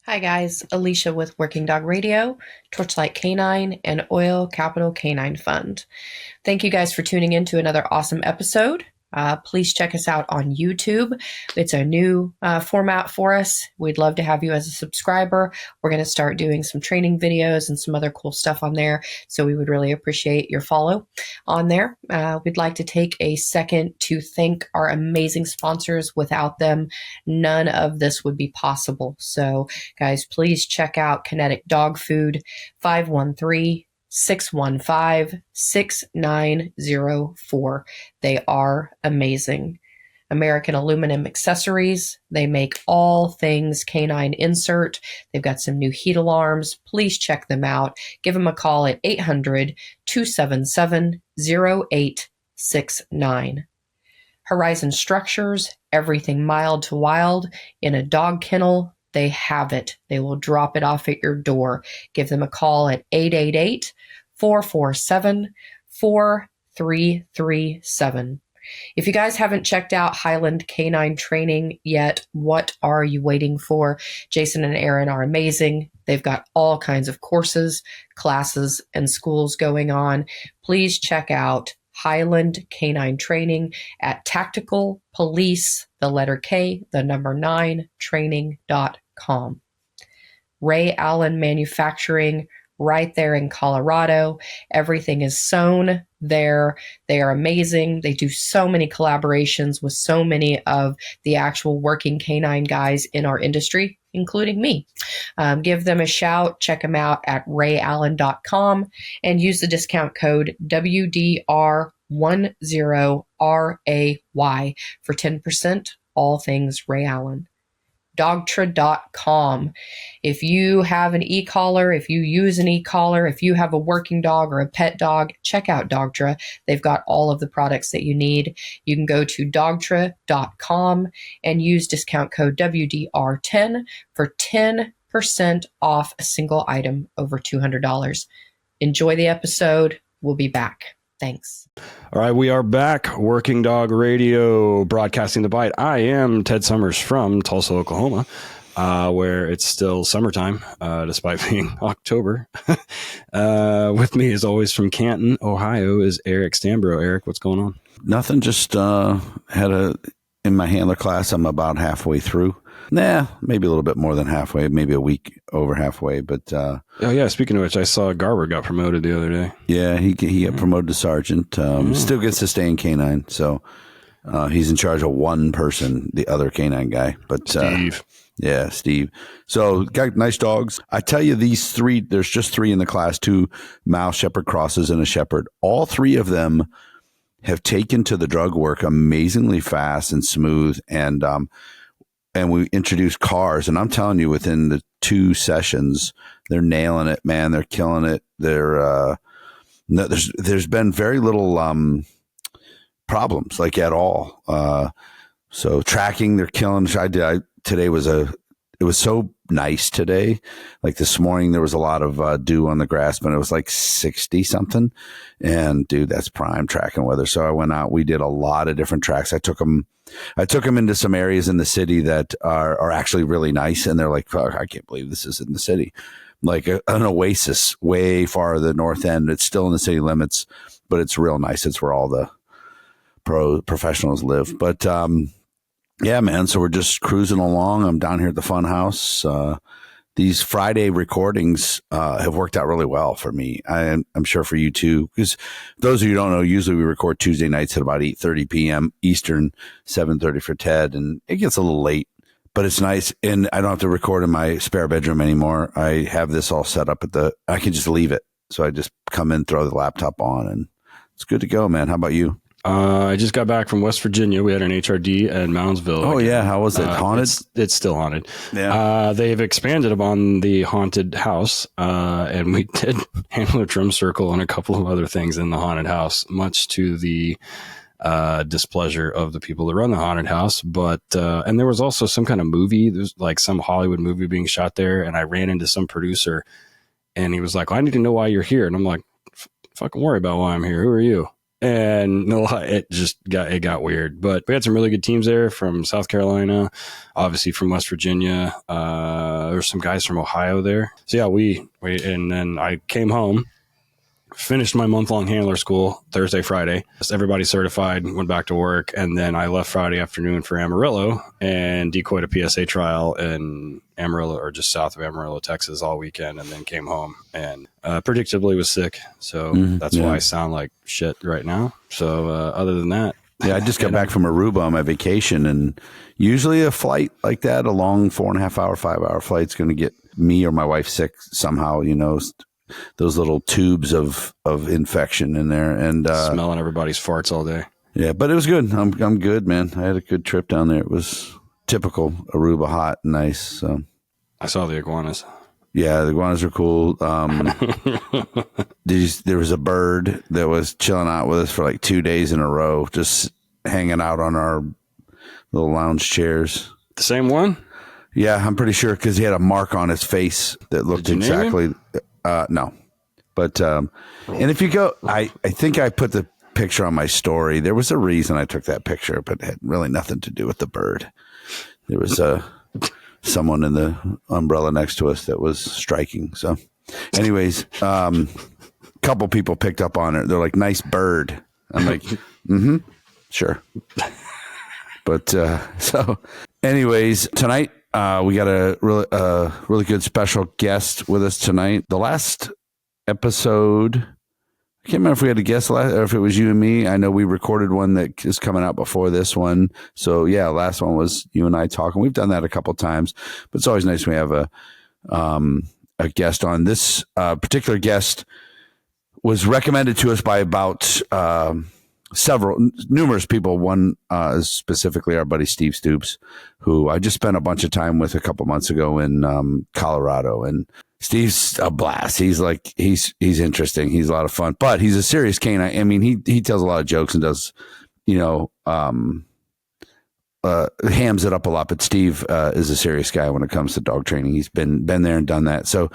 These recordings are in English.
Hi guys, Alicia with Working Dog Radio, Torchlight Canine, and Oil Capital Canine Fund. Thank you guys for tuning in to another awesome episode. Please check us out on YouTube. It's a new format for us. We'd love to have you as a subscriber. We're going to start doing some training videos and some other cool stuff on there. So we would really appreciate your follow on there. We'd like to take a second to thank our amazing sponsors. Without them, none of this would be possible. So guys, please check out KINETIC Dog Food, 513-615-6904. They are amazing. American Aluminum Accessories. They make all things canine insert. They've got some new heat alarms. Please check them out. Give them a call at 800-277-0869. Horizon Structures. Everything mild to wild in a dog kennel. They have it. They will drop it off at your door. Give them a call at 888-447-4337. If you guys haven't checked out Highland Canine Training yet, what are you waiting for? Jason and Aaron are amazing. They've got all kinds of courses, classes, and schools going on. Please check out Highland Canine Training at Tactical Police, the letter K, the number 9, training.com. Ray Allen Manufacturing, right there in Colorado. Everything is sewn there. They are amazing. They do so many collaborations with so many of the actual working canine guys in our industry, including me. Give them a shout. Check them out at rayallen.com and use the discount code WDR10RAY for 10%, all things Ray Allen. DOGTRA.com. If you have an e-collar, if you use an e-collar, if you have a working dog or a pet dog, check out DOGTRA. They've got all of the products that you need. You can go to DOGTRA.com and use discount code WDR10 for 10% off a single item over $200. Enjoy the episode. We'll be back. Thanks. All right, we are back. Working Dog Radio, broadcasting the bite. I am Ted Summers from Tulsa, Oklahoma, where it's still summertime, despite being October. With me, as always, from Canton, Ohio, is Eric Stambro. Eric, what's going on? Nothing. Just in my handler class, I'm about halfway through. Maybe a little bit more than halfway, maybe a week over halfway. But oh yeah, speaking of which, I saw Garber got promoted the other day. Yeah, he got promoted to sergeant. Still gets to stay in canine, so he's in charge of one person, the other canine guy. But Steve. Yeah, Steve. So got nice dogs. I tell you, these three. There's just three in the class: 2 Mouse Shepherd crosses and a Shepherd. All three of them have taken to the drug work amazingly fast and smooth, and we introduced cars, and I'm telling you, within the 2 sessions, they're nailing it, man. They're killing it. They're there's been very little problems, like, at all. So tracking, they're killing. Today it was so nice today. Like this morning, there was a lot of dew on the grass, but it was like 60 something. And dude, that's prime tracking weather. So I went out. We did a lot of different tracks. I took them into some areas in the city that are actually really nice. And they're like, fuck, I can't believe this is in the city. Like an oasis way far at the north end. It's still in the city limits, but it's real nice. It's where all the professionals live. But yeah, man. So we're just cruising along. I'm down here at the fun house. These Friday recordings have worked out really well for me. I'm sure for you too, because those of you who don't know, usually we record Tuesday nights at about 8:30 p.m. Eastern, 7:30 for Ted, and it gets a little late, but it's nice. And I don't have to record in my spare bedroom anymore. I have this all set up I can just leave it. So I just come in, throw the laptop on, and it's good to go, man. How about you? I just got back from West Virginia. We had an HRD at Moundsville. Oh, yeah. How was it? Haunted? It's still haunted. Yeah. They've expanded upon the haunted house, and we did handler drum circle and a couple of other things in the haunted house, much to the displeasure of the people that run the haunted house. But and there was also some kind of movie. There's like some Hollywood movie being shot there, and I ran into some producer, and he was like, "I need to know why you're here." And I'm like, "Fucking worry about why I'm here. Who are you?" And it got weird. But we had some really good teams there from South Carolina, obviously from West Virginia. There's some guys from Ohio there. So yeah, we and then I came home, finished my month-long handler school Thursday, Friday. Everybody certified, went back to work, and then I left Friday afternoon for Amarillo and decoyed a PSA trial in Amarillo, or just south of Amarillo, Texas, all weekend, and then came home and predictably was sick. So that's why I sound like shit right now. So other than that, I just got back from Aruba on my vacation, and usually a flight like that, a long 4.5 hour, 5 hour flight, is going to get me or my wife sick somehow. Those little tubes of infection in there, and smelling everybody's farts all day. Yeah, but it was good. I'm good, man. I had a good trip down there. It was typical Aruba, hot and nice. So I saw the iguanas. Yeah, the iguanas are cool. There was a bird that was chilling out with us for like 2 days in a row, just hanging out on our little lounge chairs. The same one? Yeah, I'm pretty sure, because he had a mark on his face that looked exactly. No, but and if you go, I think I put the picture on my story. There was a reason I took that picture, but it had really nothing to do with the bird. There was someone in the umbrella next to us that was striking. So, anyways, couple people picked up on it. They're like, "Nice bird." I'm like, sure. But so, anyways, tonight. We got a really good special guest with us tonight. The last episode, I can't remember if we had a guest or if it was you and me. I know we recorded one that is coming out before this one. So yeah, last one was you and I talking. We've done that a couple of times, but it's always nice when we have a guest on. This particular guest was recommended to us by about numerous people. One is specifically our buddy Steve Stoops, who I just spent a bunch of time with a couple months ago in Colorado. And Steve's a blast. He's interesting. He's a lot of fun, but he's a serious canine. I mean, he tells a lot of jokes and does, hams it up a lot. But Steve is a serious guy when it comes to dog training. He's been there and done that. So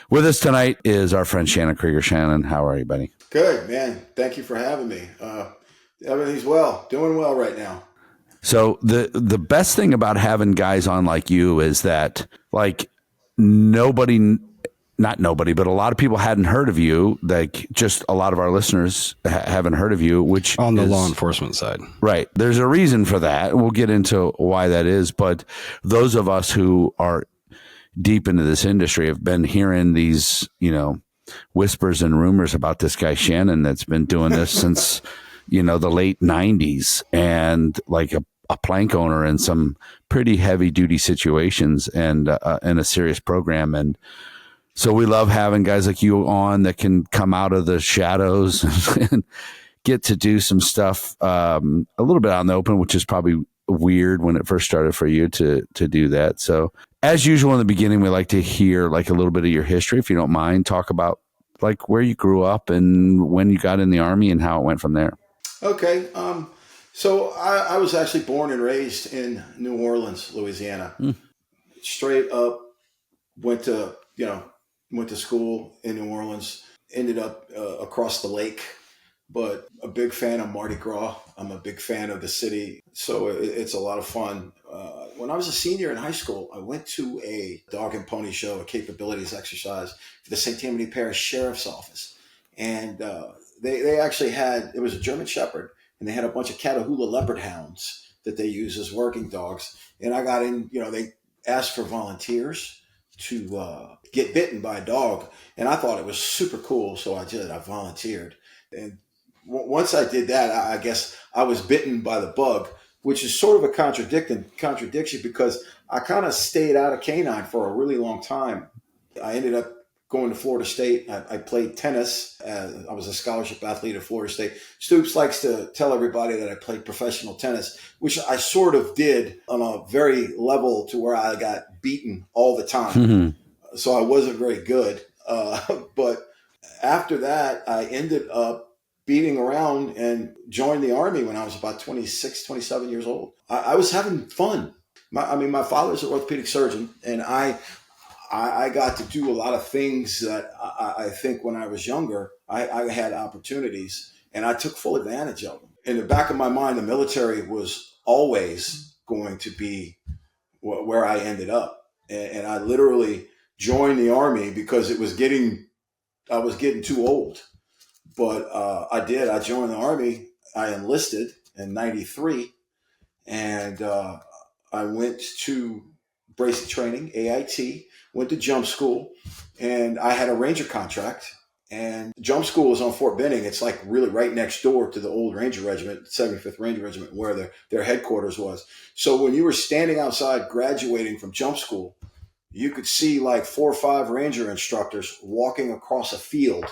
with us tonight is our friend Shannon Krieger. Shannon, how are you, buddy? Good, man. Thank you for having me. Everything's doing well right now. So the best thing about having guys on like you is that like not nobody, but a lot of people hadn't heard of you. Like just a lot of our listeners haven't heard of you, which on the law enforcement side, right? There's a reason for that. We'll get into why that is. But those of us who are deep into this industry have been hearing these, whispers and rumors about this guy Shannon that's been doing this since the late 90s, and like a plank owner in some pretty heavy duty situations and in a serious program. And so we love having guys like you on that can come out of the shadows and get to do some stuff a little bit out in the open, which is probably weird when it first started for you to do that. So as usual in the beginning, we like to hear like a little bit of your history, if you don't mind. Talk about like where you grew up and when you got in the Army and how it went from there. Okay. So I was actually born and raised in New Orleans, Louisiana. Straight up, went to school in New Orleans, ended up across the lake, but a big fan of Mardi Gras. I'm a big fan of the city. So it's a lot of fun. When I was a senior in high school, I went to a dog and pony show, a capabilities exercise for the St. Tammany Parish Sheriff's Office. And they actually had, it was a German Shepherd, and they had a bunch of Catahoula leopard hounds that they use as working dogs. And I got in, they asked for volunteers to get bitten by a dog. And I thought it was super cool. So I volunteered. And once I did that, I guess I was bitten by the bug, which is sort of a contradiction because I kind of stayed out of canine for a really long time. I ended up going to Florida State. I played tennis. I was a scholarship athlete at Florida State. Stoops likes to tell everybody that I played professional tennis, which I sort of did on a very level to where I got beaten all the time. Mm-hmm. So I wasn't very good. But after that, I ended up beating around and joined the Army when I was about 26, 27 years old. I was having fun. My father's an orthopedic surgeon, and I got to do a lot of things that I think when I was younger, I had opportunities. and I took full advantage of them. In the back of my mind, the military was always going to be where I ended up. And I literally joined the Army because I was getting too old. But I did. I joined the Army. I enlisted in '93, and I went to basic training, AIT, went to jump school, and I had a Ranger contract. And jump school is on Fort Benning. It's like really right next door to the old Ranger Regiment, 75th Ranger Regiment, where their headquarters was. So when you were standing outside graduating from jump school, you could see like 4 or 5 Ranger instructors walking across a field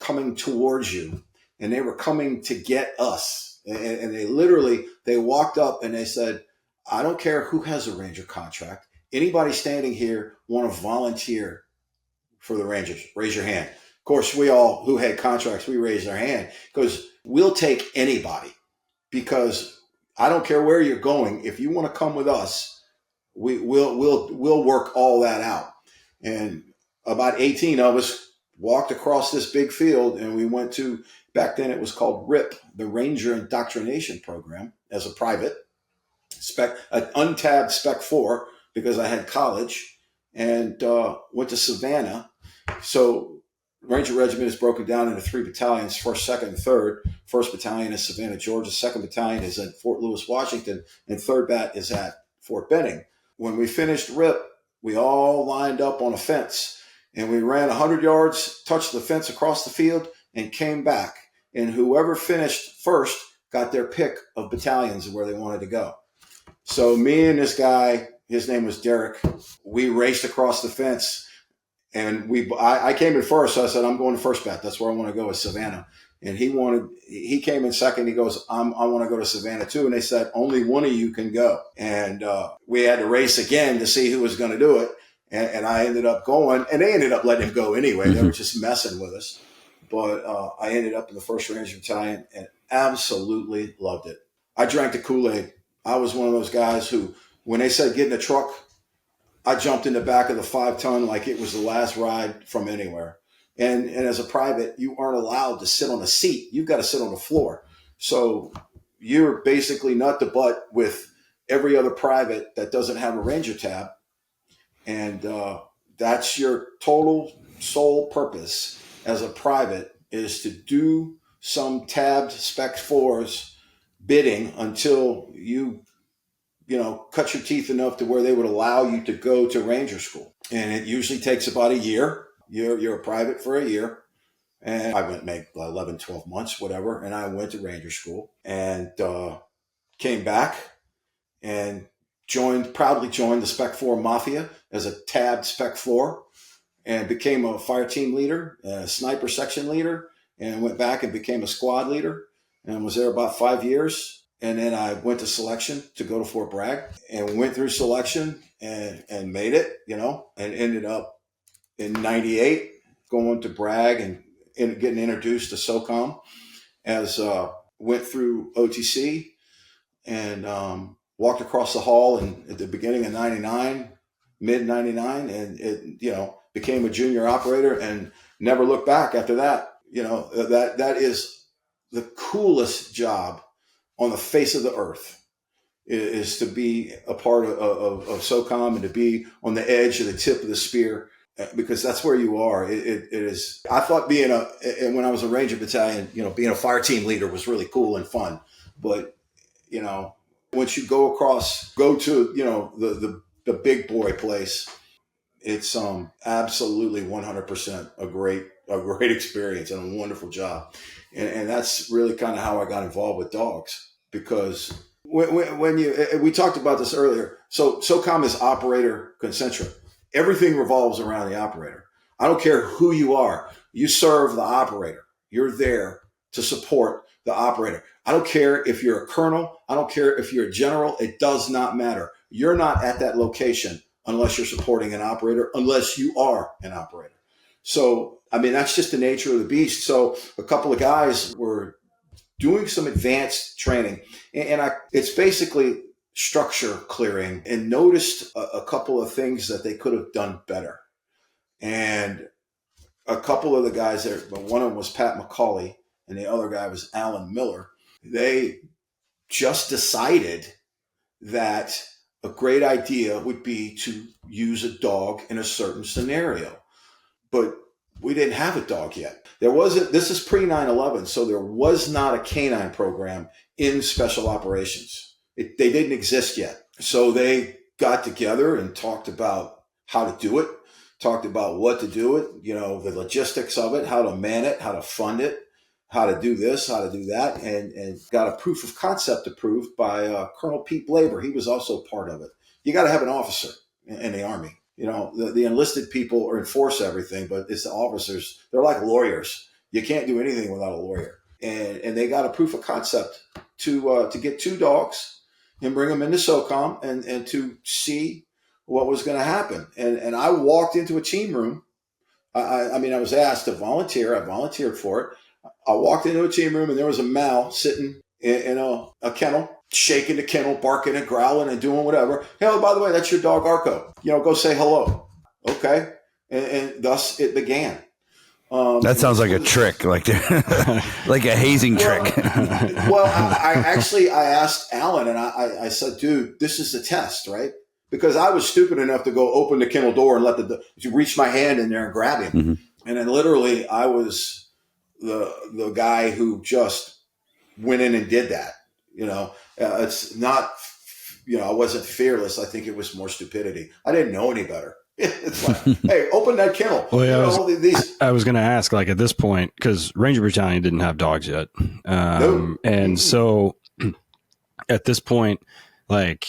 coming towards you. And they were coming to get us. And they walked up and they said, I don't care who has a Ranger contract. Anybody standing here want to volunteer for the Rangers? Raise your hand. Of course, we all who had contracts, we raised our hand because we'll take anybody, because I don't care where you're going. If you want to come with us, we'll work all that out. And about 18 of us walked across this big field, and we went to, back then it was called RIP, the Ranger Indoctrination Program, as a private Spec, an untabbed Spec 4, because I had college, and went to Savannah. So Ranger Regiment is broken down into 3 battalions, 1st, 2nd, and 3rd. 1st Battalion is Savannah, Georgia. 2nd Battalion is at Fort Lewis, Washington. And 3rd Bat is at Fort Benning. When we finished RIP, we all lined up on a fence. And we ran 100 yards, touched the fence across the field, and came back. And whoever finished first got their pick of battalions where they wanted to go. So me and this guy, his name was Derek, we raced across the fence. And I came in first, so I said, I'm going to 1st Bat. That's where I want to go, is Savannah. And he came in second. He goes, I want to go to Savannah too. And they said, only one of you can go. And we had to race again to see who was going to do it. And I ended up going, and they ended up letting him go anyway. They were just messing with us. But I ended up in the 1st Ranger Battalion and absolutely loved it. I drank the Kool-Aid. I was one of those guys who, when they said get in the truck, I jumped in the back of the 5-ton like it was the last ride from anywhere. And as a private, you aren't allowed to sit on a seat. You've got to sit on the floor. So you're basically nut to butt with every other private that doesn't have a Ranger tab. And that's your total sole purpose as a private, is to do some tabbed Spec 4's bidding until you cut your teeth enough to where they would allow you to go to Ranger school. And it usually takes about a year. You're a private for a year. And I went maybe 11, 12 months, whatever. And I went to Ranger school and came back and proudly joined the Spec 4 Mafia as a tabbed Spec 4, and became a fire team leader, a sniper section leader, and went back and became a squad leader and was there about 5 years. And then I went to selection to go to Fort Bragg and went through selection and made it, and ended up in '98 going to Bragg and getting introduced to SOCOM went through OTC and walked across the hall at the beginning of '99, mid '99, and it, became a junior operator and never looked back after that. That is the coolest job on the face of the earth, is to be a part of SOCOM and to be on the edge of the tip of the spear, because that's where you are. It is. I thought when I was a Ranger Battalion, being a fire team leader was really cool and fun. But, once you go to, the big boy place, it's absolutely 100% a great experience and a wonderful job. And that's really kind of how I got involved with dogs, because when we talked about this earlier. So SOCOM is operator concentric. Everything revolves around the operator. I don't care who you are. You serve the operator. You're there to support the operator. I don't care if you're a colonel. I don't care if you're a general. It does not matter. You're not at that location unless you're supporting an operator, unless you are an operator. So, that's just the nature of the beast. So a couple of guys were doing some advanced training, and it's basically structure clearing, and noticed a couple of things that they could have done better. And a couple of the guys there, one of them was Pat McCauley, and the other guy was Alan Miller. They just decided that a great idea would be to use a dog in a certain scenario. But we didn't have a dog yet. This is pre 9/11, so there was not a canine program in special operations. They didn't exist yet. So they got together and talked about how to do it, talked about what to do it, the logistics of it, how to man it, how to fund it, how to do this, how to do that, and got a proof of concept approved by Colonel Pete Blaber. He was also part of it. You got to have an officer in the Army. The enlisted people enforce everything, but it's the officers. They're like lawyers. You can't do anything without a lawyer. And they got a proof of concept to get 2 dogs and bring them into SOCOM and to see what was going to happen. And I walked into a team room. I was asked to volunteer. I volunteered for it. I walked into a team room and there was a Mal sitting in a kennel, shaking the kennel, barking and growling and doing whatever. Hey, by the way, that's your dog Arco. Go say hello. Okay. And thus it began. That sounds like a trick, like like a hazing trick. Well, I asked Alan and I said, dude, this is the test, right? Because I was stupid enough to go open the kennel door and to reach my hand in there and grab him. Mm-hmm. And then literally I was the guy who just went in and did that. It's not, I wasn't fearless. I think it was more stupidity. I didn't know any better. It's like, hey, open that kennel. Well, yeah, I was going to ask, like, at this point, because Ranger Battalion didn't have dogs yet. No. And so at this point, like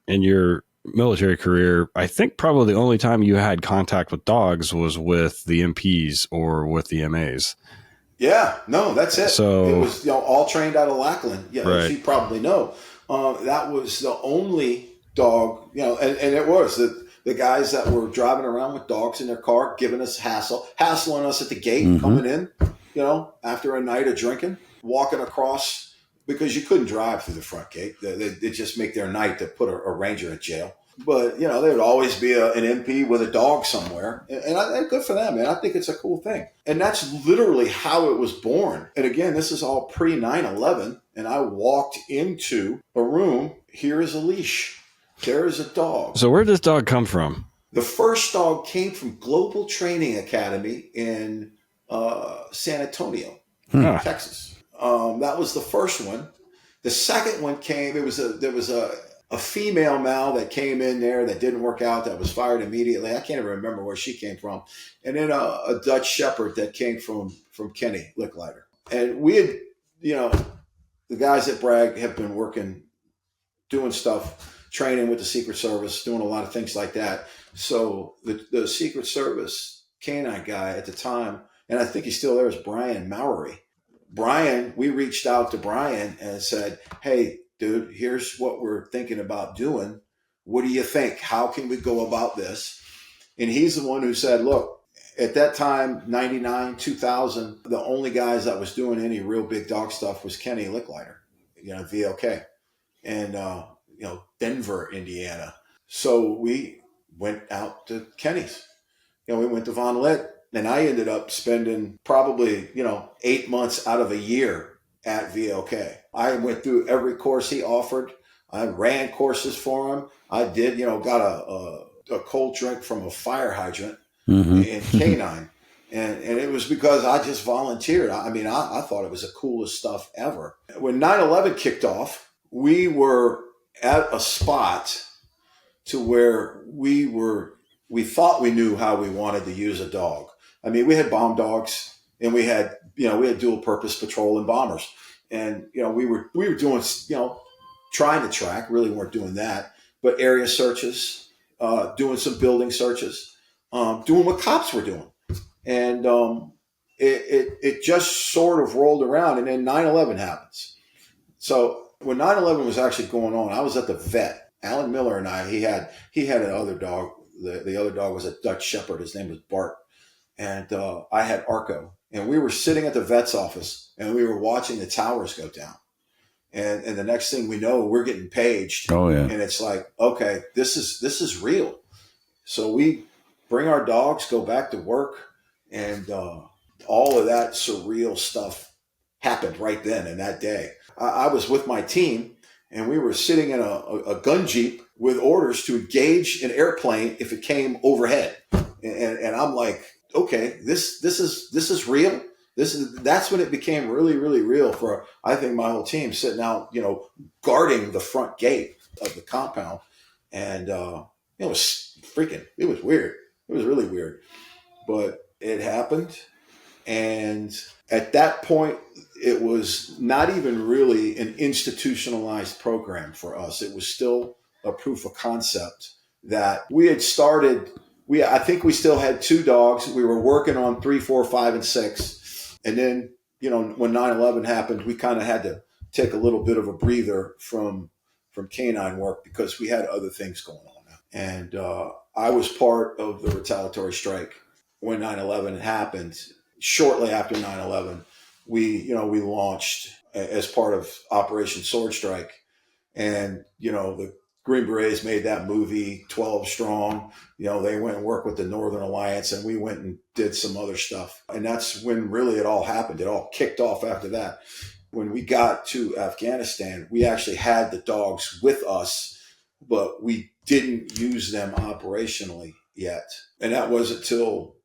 in your military career, I think probably the only time you had contact with dogs was with the MPs or with the MAs. Yeah, no, that's it. So it was all trained out of Lackland. Yeah, right. As you probably know, that was the only dog. And it was the guys that were driving around with dogs in their car, giving us hassling us at the gate, mm-hmm. coming in. After a night of drinking, walking across because you couldn't drive through the front gate. They just make their night to put a ranger in jail. But, there would always be an MP with a dog somewhere. And good for them, man. I think it's a cool thing. And that's literally how it was born. And again, this is all pre 9/11. And I walked into a room. Here is a leash. There is a dog. So where did this dog come from? The first dog came from Global Training Academy in San Antonio, Texas. That was the first one. The second one came, there was a female Mal that came in there that didn't work out, that was fired immediately. I can't even remember where she came from. And then a Dutch Shepherd that came from Kenny Licklider. And we had, the guys at Bragg have been working, doing stuff, training with the Secret Service, doing a lot of things like that. So the Secret Service canine guy at the time, and I think he's still there, is Brian Mowery. Brian, we reached out to Brian and said, hey, dude, here's what we're thinking about doing. What do you think? How can we go about this? And he's the one who said, look, at that time, 99, 2000, the only guys that was doing any real big dog stuff was Kenny Licklider, VLK, and, Denver, Indiana. So we went out to Kenny's. We went to Von Litt, and I ended up spending probably, 8 months out of a year at VLK. I went through every course he offered. I ran courses for him. I did, got a cold drink from a fire hydrant mm-hmm. in Canine. And it was because I just volunteered. I thought it was the coolest stuff ever. When 9/11 kicked off, we were at a spot to where we thought we knew how we wanted to use a dog. We had bomb dogs and we had dual purpose patrol and bombers. And, we were doing, trying to track, really weren't doing that, but area searches, doing some building searches, doing what cops were doing. And it just sort of rolled around, and then 9/11 happens. So when 9/11 was actually going on, I was at the vet. Alan Miller and I, he had another dog. The other dog was a Dutch Shepherd. His name was Bart. And I had Arco. And we were sitting at the vet's office, and we were watching the towers go down. And the next thing we know, we're getting paged. Oh, yeah. And it's like, okay, this is real. So we bring our dogs, go back to work, and all of that surreal stuff happened right then and that day. I was with my team, and we were sitting in a gun jeep with orders to engage an airplane if it came overhead. And I'm like, okay, this is real. That's when it became really, really real for, I think, my whole team sitting out, guarding the front gate of the compound. And it was weird. It was really weird, but it happened. And at that point, it was not even really an institutionalized program for us. It was still a proof of concept that we had started. I think we still had 2 dogs. We were working on 3, 4, 5, and 6. And then, when 9/11 happened, we kind of had to take a little bit of a breather from canine work because we had other things going on. And I was part of the retaliatory strike when 9/11 happened. Shortly after 9/11, we launched as part of Operation Sword Strike. And, the Green Berets made that movie 12 Strong. They went and worked with the Northern Alliance, and we went and did some other stuff. And that's when really it all happened. It all kicked off after that. When we got to Afghanistan, we actually had the dogs with us, but we didn't use them operationally yet. And that wasn't until,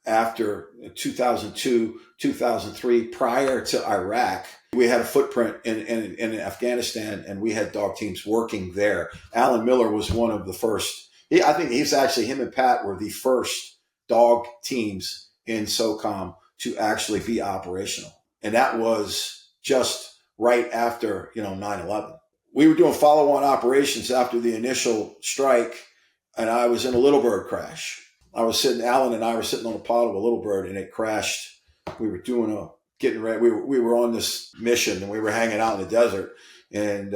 after 2002, 2003, prior to Iraq. We had a footprint in Afghanistan, and we had dog teams working there. Alan Miller was one of the first. I think him and Pat were the first dog teams in SOCOM to actually be operational. And that was just right after, 9/11. We were doing follow-on operations after the initial strike, and I was in a Little Bird crash. Alan and I were sitting on the pod of a Little Bird, and it crashed. We were getting ready. We were on this mission, and we were hanging out in the desert, and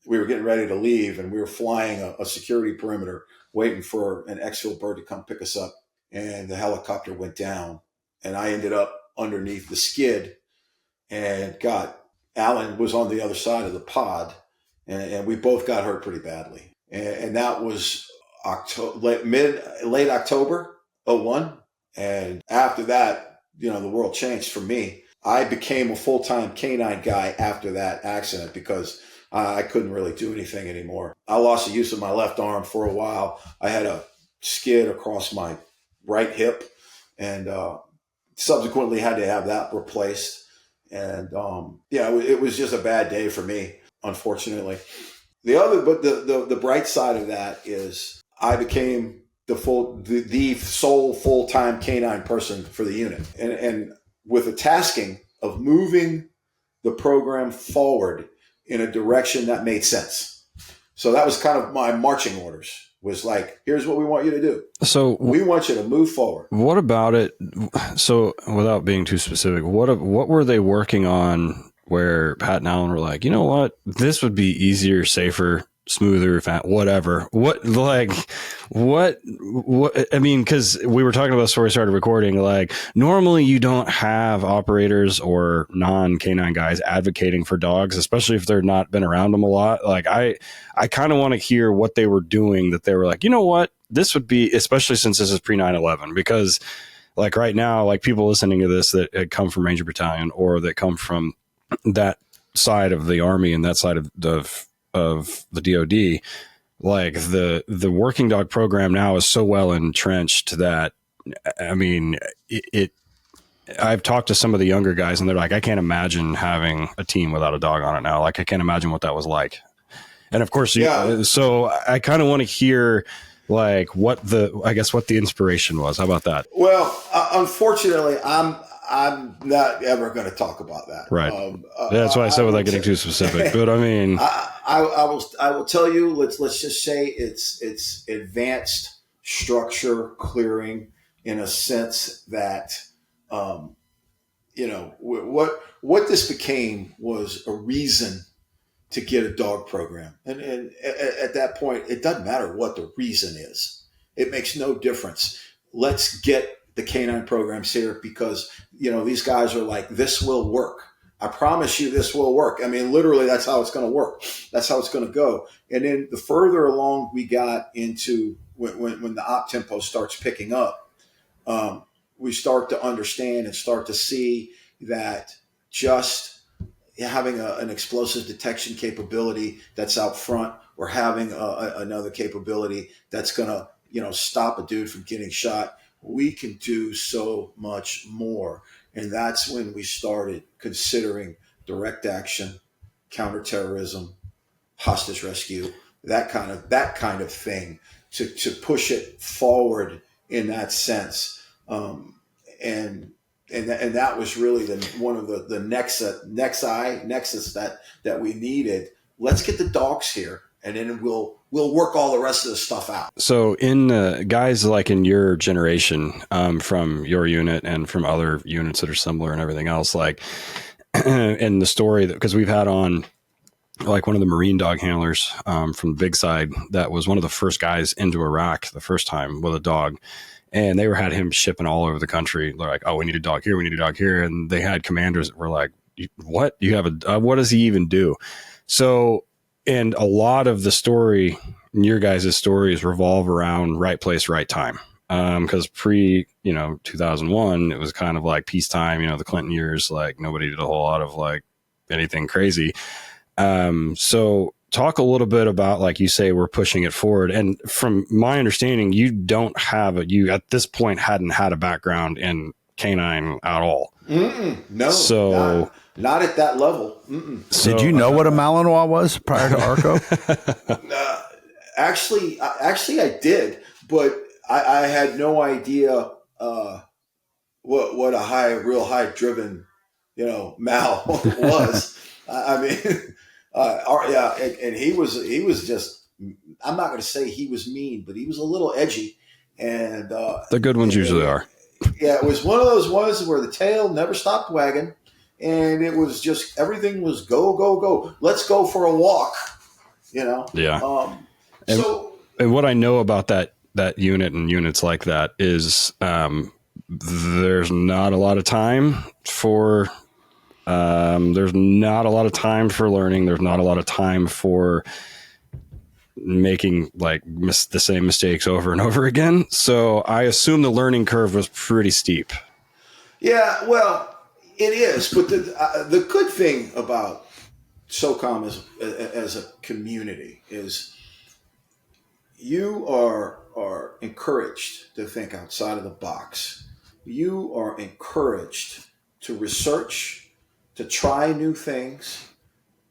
we were getting ready to leave, and we were flying a security perimeter, waiting for an exfil bird to come pick us up. And the helicopter went down, and I ended up underneath the skid, and Alan was on the other side of the pod, and we both got hurt pretty badly. And that was late October 2001. And after that, the world changed for me. I became a full-time canine guy after that accident because I couldn't really do anything anymore. I lost the use of my left arm for a while. I had a skid across my right hip, and subsequently had to have that replaced. And it was just a bad day for me, unfortunately. The bright side of that is I became the sole full-time canine person for the unit, and with the tasking of moving the program forward in a direction that made sense. So that was kind of my marching orders, was like, here's what we want you to do. So we want you to move forward. What about it? So without being too specific, what were they working on where Pat and Alan were like, you know what, this would be easier, safer, smoother, whatever. I mean, because we were talking about this before we started recording, like normally you don't have operators or non-canine guys advocating for dogs, especially if they're not been around them a lot. Like I kind of want to hear what they were doing that they were like, you know what, this would be, especially since this is pre 9/11, because like right now, like people listening to this that come from Ranger Battalion or that come from that side of the Army and that side of the DOD, like the working dog program now is so well entrenched that, I mean, I've talked to some of the younger guys and they're like, I can't imagine having a team without a dog on it now. Like I can't imagine what that was like. And of course, so I kind of want to hear like what the inspiration was. How about that? Well, unfortunately, I'm not ever going to talk about that. Right. That's why I said without getting too specific. But I mean, I will tell you. Let's just say it's advanced structure clearing in a sense that what this became was a reason to get a dog program, and at that point, it doesn't matter what the reason is. It makes no difference. Let's get the canine programs here because, these guys are like, this will work. I promise you this will work. I mean, literally, that's how it's going to work. That's how it's going to go. And then the further along we got into when the op tempo starts picking up, we start to understand and start to see that just having an explosive detection capability that's out front, or having another capability that's going to, stop a dude from getting shot. We can do so much more. And that's when we started considering direct action, counterterrorism, hostage rescue, that kind of thing, to push it forward in that sense. And that was really one of the nexus that we needed. Let's get the dogs here, and then we'll work all the rest of the stuff out. So in guys like in your generation, from your unit and from other units that are similar and everything else, like in the story that, because we've had on like one of the Marine dog handlers from the big side, that was one of the first guys into Iraq the first time with a dog. And they had him shipping all over the country. They're like, oh, we need a dog here. We need a dog here. And they had commanders that were like, what? You have what does he even do? So, and a lot of the story, your guys' stories revolve around right place, right time. Because pre, 2001, it was kind of like peacetime, the Clinton years, like nobody did a whole lot of like anything crazy. So talk a little bit about, like you say, we're pushing it forward. And from my understanding, you at this point hadn't had a background in canine at all. No, so not at that level. So, did you know what a Malinois was prior to Arco? Actually, I did, but I had no idea what a real high driven, Mal was. I mean. And he was just, I'm not going to say he was mean, but he was a little edgy. And the good ones usually are. Yeah, it was one of those ones where the tail never stopped wagging, and it was just, everything was go, go, go. Let's go for a walk, Yeah. And what I know about that unit and units like that is there's not a lot of time for there's not a lot of time for learning. There's not a lot of time for making like the same mistakes over and over again. So I assume the learning curve was pretty steep. Yeah, well, it is. But the good thing about SOCOM as a community is you are encouraged to think outside of the box. You are encouraged to research, to try new things,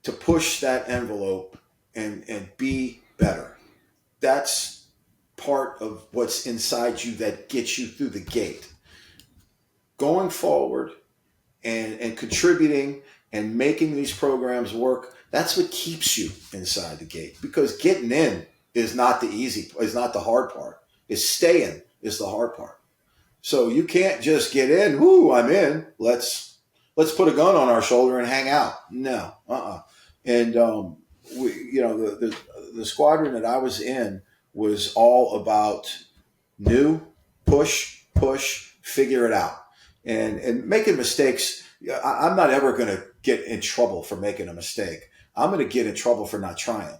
to push that envelope and be better. That's part of what's inside you that gets you through the gate. Going forward and contributing and making these programs work, that's what keeps you inside the gate. Because getting in is not the hard part. It's staying is the hard part. So you can't just get in, whoo, I'm in, let's put a gun on our shoulder and hang out. No, And the squadron that I was in was all about new, push, figure it out, and making mistakes. I'm not ever going to get in trouble for making a mistake. I'm going to get in trouble for not trying,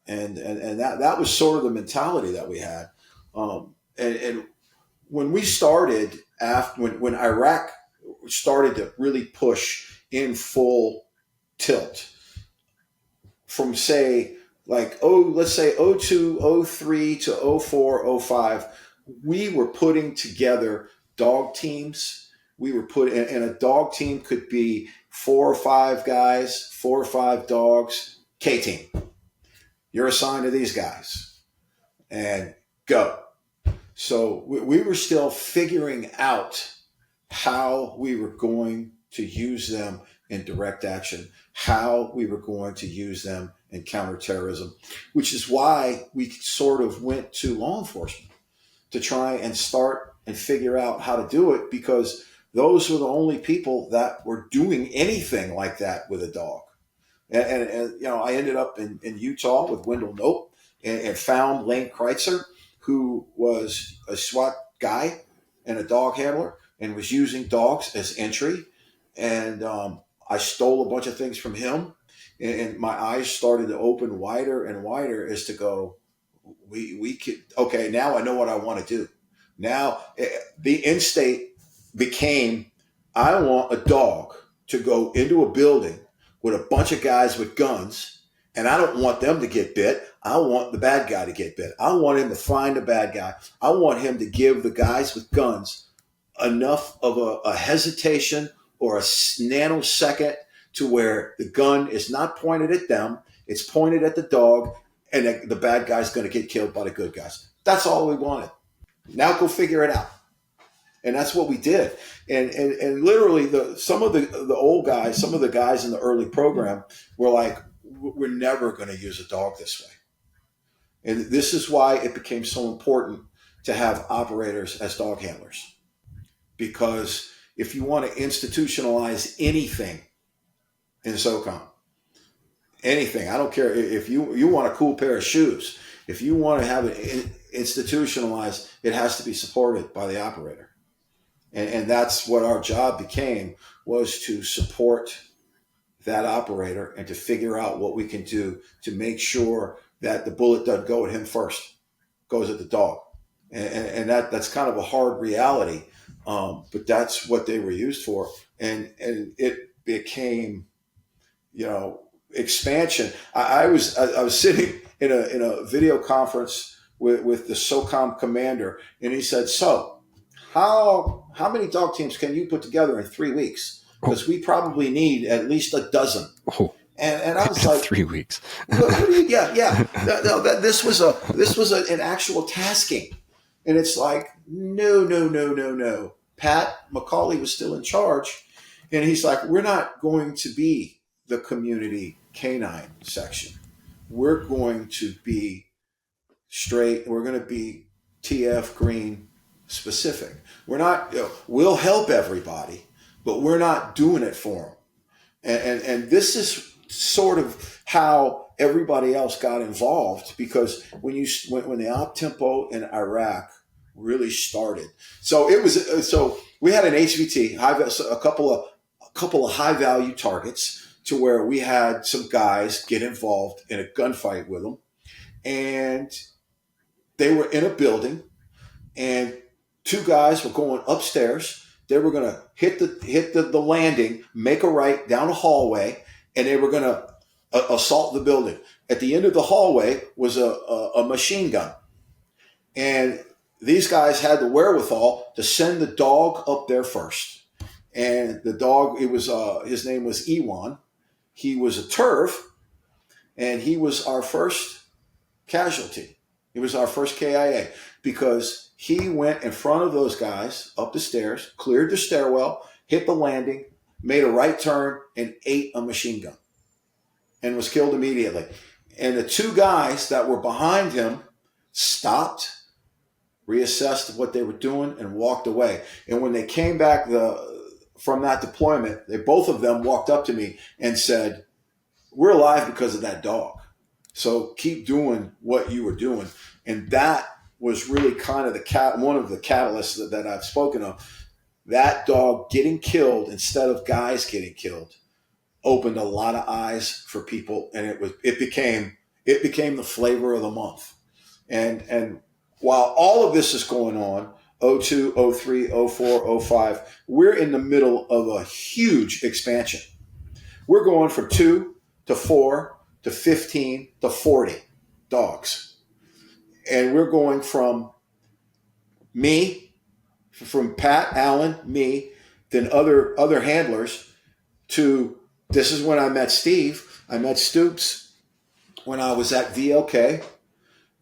and that was sort of the mentality that we had. And when we started when Iraq started to really push in full tilt from let's say 02, 03 to 04, 05, we were putting together dog teams. We were and a dog team could be 4 or 5 guys, 4 or 5 dogs, K team. You're assigned to these guys and go. So we were still figuring out how we were going to use them in direct action, how we were going to use them in counterterrorism, which is why we sort of went to law enforcement to try and start and figure out how to do it, because those were the only people that were doing anything like that with a dog. And I ended up in Utah with Wendell Nope and found Lane Kreitzer, who was a SWAT guy and a dog handler and was using dogs as entry. And I stole a bunch of things from him. And my eyes started to open wider and wider as to go, we could, okay, now I know what I want to do. Now the end state became, I want a dog to go into a building with a bunch of guys with guns, and I don't want them to get bit. I want the bad guy to get bit. I want him to find the bad guy. I want him to give the guys with guns enough of a hesitation or a nanosecond to where the gun is not pointed at them, it's pointed at the dog, and the bad guy's going to get killed by the good guys. That's all we wanted. Now go figure it out. And that's what we did. And literally some of the old guys, some of the guys in the early program were like, we're never going to use a dog this way. And this is why it became so important to have operators as dog handlers. Because if you want to institutionalize anything in SOCOM, anything, I don't care if you want a cool pair of shoes, if you want to have it institutionalized, it has to be supported by the operator. And that's what our job became, was to support that operator and to figure out what we can do to make sure that the bullet doesn't go at him first, goes at the dog. And that's kind of a hard reality, but that's what they were used for. And it became, expansion. I was sitting in a video conference with the SOCOM commander, and he said, so how many dog teams can you put together in 3 weeks? Because we probably need at least a dozen. Oh. And I was like, 3 weeks. yeah. No, this was an actual tasking. And it's like, no. Pat McCauley was still in charge. And he's like, we're not going to be the community canine section. We're going to be straight. We're going to be TF Green specific. We're not, we'll help everybody, but we're not doing it for them. And this is sort of how everybody else got involved, because when the op tempo in Iraq really started, so we had an HVT, a couple of high value targets, to where we had some guys get involved in a gunfight with them, and they were in a building, and two guys were going upstairs. They were going to hit the landing, make a right down a hallway, and they were going to assault the building. At the end of the hallway was a machine gun. And these guys had the wherewithal to send the dog up there first. And the dog, his name was Ewan. He was a turf, and he was our first casualty. He was our first KIA, because he went in front of those guys up the stairs, cleared the stairwell, hit the landing, made a right turn, and ate a machine gun and was killed immediately. And the two guys that were behind him stopped, reassessed what they were doing, and walked away. And when they came back from that deployment, both of them walked up to me and said, we're alive because of that dog. So keep doing what you were doing. And that was really kind of one of the catalysts that I've spoken of. That dog getting killed instead of guys getting killed opened a lot of eyes for people, and it became the flavor of the month. And while all of this is going on, 02, 03, 04, 05, we're in the middle of a huge expansion. We're going from 2 to 4 to 15 to 40 dogs. And we're going from Pat, Allen, me, then other handlers, to, this is when I met Steve. I met Stoops when I was at VLK,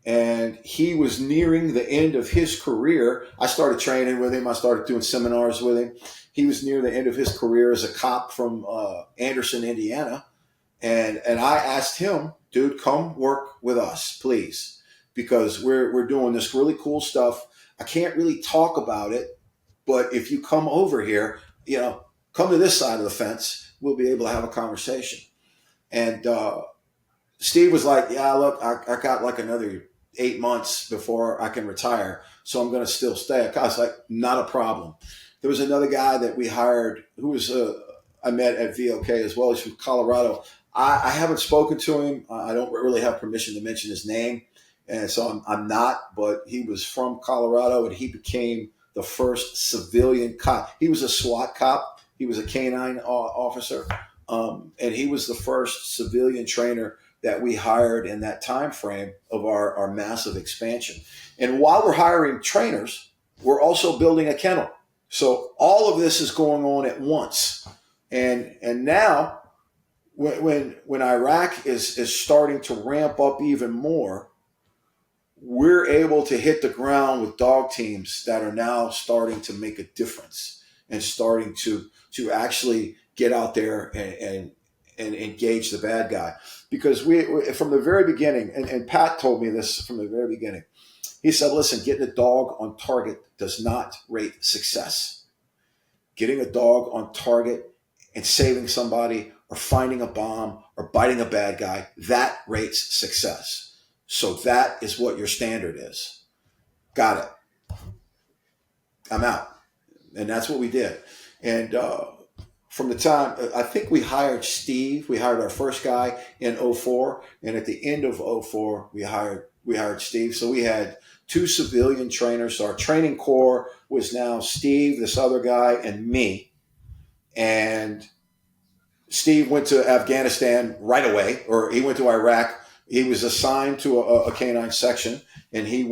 and he was nearing the end of his career. I started training with him. I started doing seminars with him. He was near the end of his career as a cop from Anderson, Indiana. And I asked him, dude, come work with us, please, because we're doing this really cool stuff. I can't really talk about it, but if you come over here, come to this side of the fence, we'll be able to have a conversation. And Steve was like, yeah, look, I got like another 8 months before I can retire, so I'm going to still stay. I was like, not a problem. There was another guy that we hired who was I met at VOK as well. He's from Colorado. I haven't spoken to him. I don't really have permission to mention his name, and so I'm not. But he was from Colorado, and he became the first civilian cop. He was a SWAT cop He was a canine officer, and he was the first civilian trainer that we hired in that time frame of our massive expansion. And while we're hiring trainers, we're also building a kennel. So all of this is going on at once. And now when Iraq is starting to ramp up even more, we're able to hit the ground with dog teams that are now starting to make a difference and starting to actually get out there and engage the bad guy. Because we from the very beginning, and Pat told me this from the very beginning, he said, listen, getting a dog on target does not rate success. Getting a dog on target and saving somebody or finding a bomb or biting a bad guy, that rates success. So that is what your standard is. Got it. I'm out. And that's what we did. And from the time, I think we hired Steve. We hired our first guy in 2004. And at the end of 2004, we hired Steve. So we had 2 civilian trainers. So our training core was now Steve, this other guy, and me. And Steve went to Afghanistan right away, or he went to Iraq. He was assigned to a canine section, and he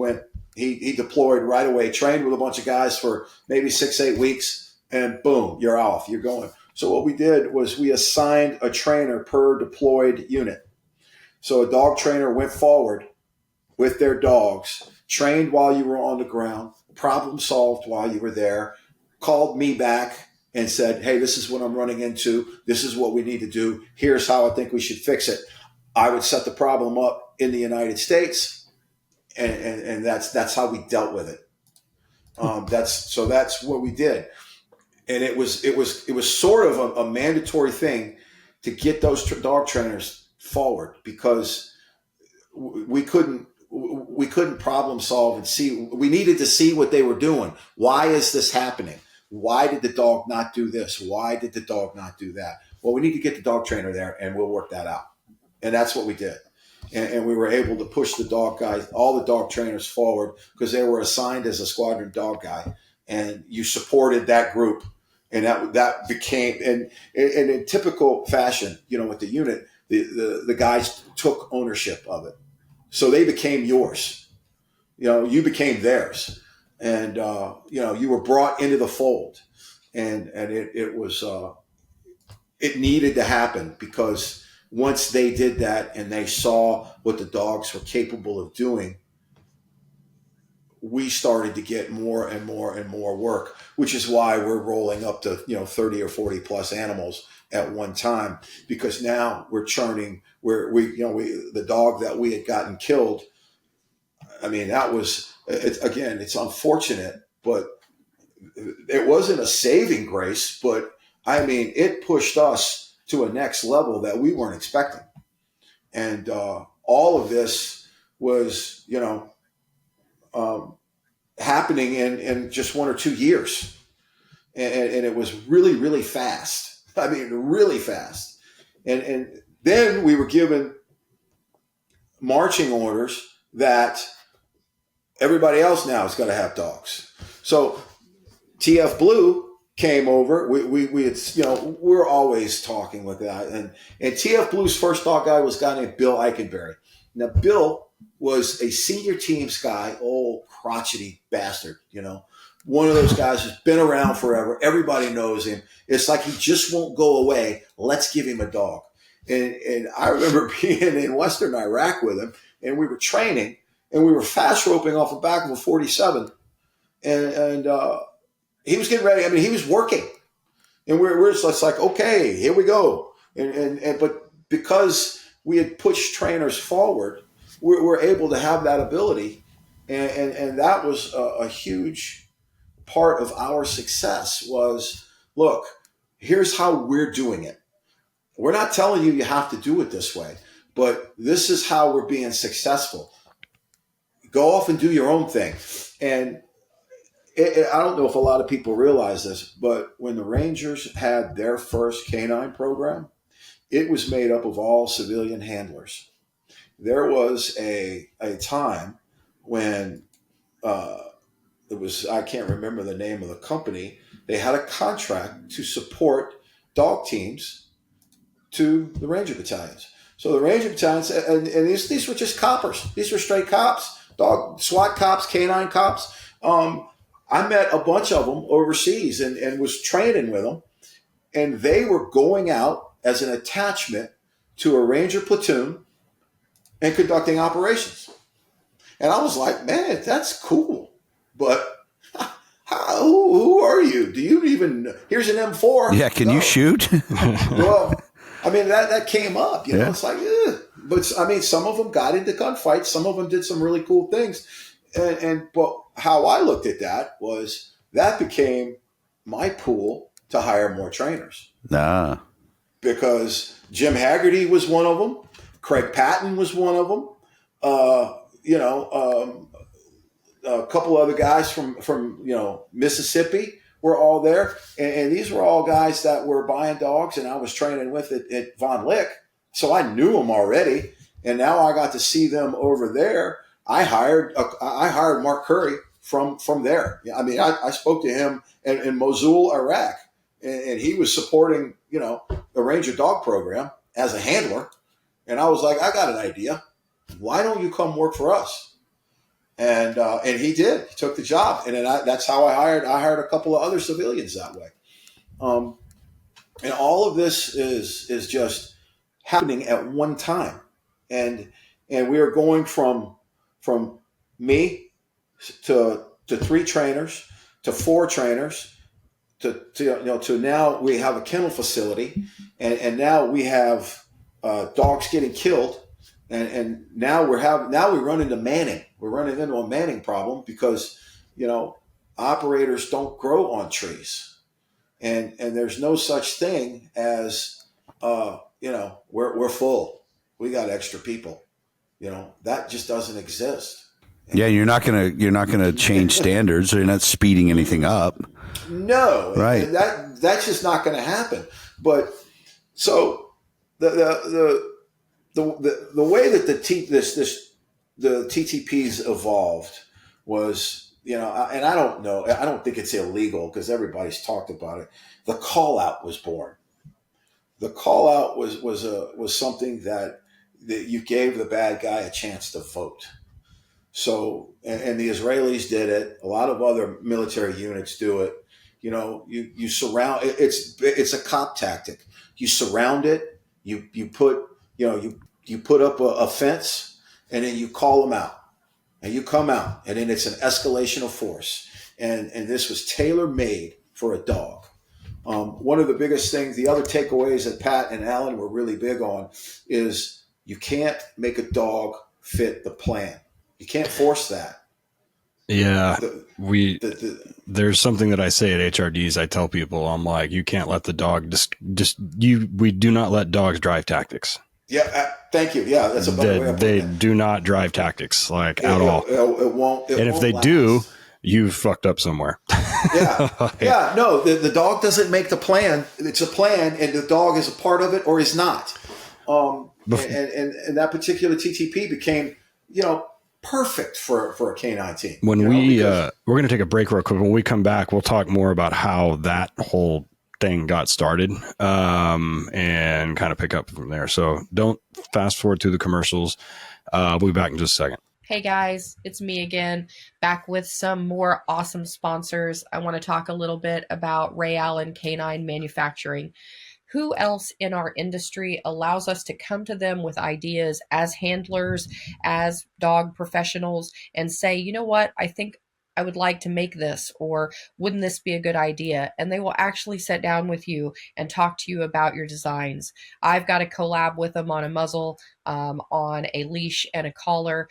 deployed right away, trained with a bunch of guys for maybe 6-8 weeks, and boom, you're off, you're going. So what we did was we assigned a trainer per deployed unit. So a dog trainer went forward with their dogs, trained while you were on the ground, problem solved while you were there, called me back and said, hey, this is what I'm running into. This is what we need to do. Here's how I think we should fix it. I would set the problem up in the United States, and that's how we dealt with it. That's what we did, and it was sort of a mandatory thing to get those dog trainers forward, because we couldn't problem solve and see. We needed to see what they were doing. Why is this happening? Why did the dog not do this? Why did the dog not do that? Well, we need to get the dog trainer there, and we'll work that out. And that's what we did. And we were able to push the dog guys, all the dog trainers forward, because they were assigned as a squadron dog guy. And you supported that group. And that became, and in typical fashion, with the unit, the guys took ownership of it. So they became yours. You became theirs. And, you were brought into the fold. And it was, it needed to happen, because once they did that and they saw what the dogs were capable of doing, we started to get more and more and more work, which is why we're rolling up to 30 or 40 plus animals at one time, because now we're churning. The dog that we had gotten killed, I mean, it's unfortunate, but it wasn't a saving grace, but I mean, it pushed us to a next level that we weren't expecting. And all of this was, happening in just 1 or 2 years. And it was really, really fast. I mean, really fast. And then we were given marching orders that everybody else now is going to have dogs. So TF Blue came over. We're always talking with that. And TF Blue's first dog guy was a guy named Bill Eikenberry. Now, Bill was a senior teams guy, old crotchety bastard, one of those guys who's been around forever. Everybody knows him. It's like he just won't go away. Let's give him a dog. And I remember being in Western Iraq with him, and we were training, and we were fast roping off the back of a 47. And he was getting ready. I mean, he was working, and we're just like, okay, here we go. But because we had pushed trainers forward, we're able to have that ability, and that was a huge part of our success. Was, look, here's how we're doing it. We're not telling you have to do it this way, but this is how we're being successful. Go off and do your own thing. And I don't know if a lot of people realize this, but when the Rangers had their first canine program, it was made up of all civilian handlers. There was a time when it was, I can't remember the name of the company, they had a contract to support dog teams to the Ranger battalions. So the Ranger battalions, and these were just coppers. These were straight cops, dog SWAT cops, canine cops. I met a bunch of them overseas and was training with them, and they were going out as an attachment to a Ranger platoon and conducting operations. And I was like, man, that's cool. But who are you? Do you even, here's an M4. Yeah, can you shoot? Well, I mean, that came up, you know, it's like, but I mean, some of them got into gunfights. Some of them did some really cool things. But how I looked at that was that became my pool to hire more trainers. Because Jim Haggerty was one of them. Craig Patton was one of them. A couple other guys from Mississippi were all there. And these were all guys that were buying dogs, and I was training with at Von Lick. So I knew them already. And now I got to see them over there. I hired Mark Curry from there. I mean, I spoke to him in Mosul, Iraq, and he was supporting, the Ranger dog program as a handler. And I was like, I got an idea. Why don't you come work for us? And he did. He took the job, and then that's how I hired a couple of other civilians that way. And all of this is just happening at one time, and we are going from me to 3 trainers to 4 trainers to now we have a kennel facility, and now we have dogs getting killed, and now we run into manning. We're running into a manning problem because operators don't grow on trees, and there's no such thing as we're full. We got extra people. That just doesn't exist. Yeah, you're not gonna change standards, or you're not speeding anything up. No, right? That's just not going to happen. But so the way that the TTPs evolved was, and I don't know, I don't think it's illegal because everybody's talked about it. The call out was born. The call out was something that you gave the bad guy a chance to vote. So, and the Israelis did it. A lot of other military units do it. You surround. It's a cop tactic. You surround it. You put up a fence, and then you call them out, and you come out, and then it's an escalation of force. And this was tailor made for a dog. One of the biggest things, the other takeaways that Pat and Alan were really big on, is you can't make a dog fit the plan. You can't force that. Yeah, there's something that I say at HRDs. I tell people, I'm like, you can't let the dog we do not let dogs drive tactics. Yeah, thank you. Yeah, that's a better way of They putting it. do not drive tactics at all. It won't. And if they do, you've fucked up somewhere. Yeah. No, the dog doesn't make the plan. It's a plan, and the dog is a part of it or is not. And that particular TTP became, perfect for a canine team. When we're going to take a break real quick. When we come back, we'll talk more about how that whole thing got started, and kind of pick up from there. So don't fast forward through the commercials. We'll be back in just a second. Hey guys, it's me again, back with some more awesome sponsors. I want to talk a little bit about Ray Allen Canine Manufacturing. Who else in our industry allows us to come to them with ideas as handlers, as dog professionals, and say, you know what, I think I would like to make this, or wouldn't this be a good idea? And they will actually sit down with you and talk to you about your designs. I've got a collab with them on a muzzle, on a leash and a collar.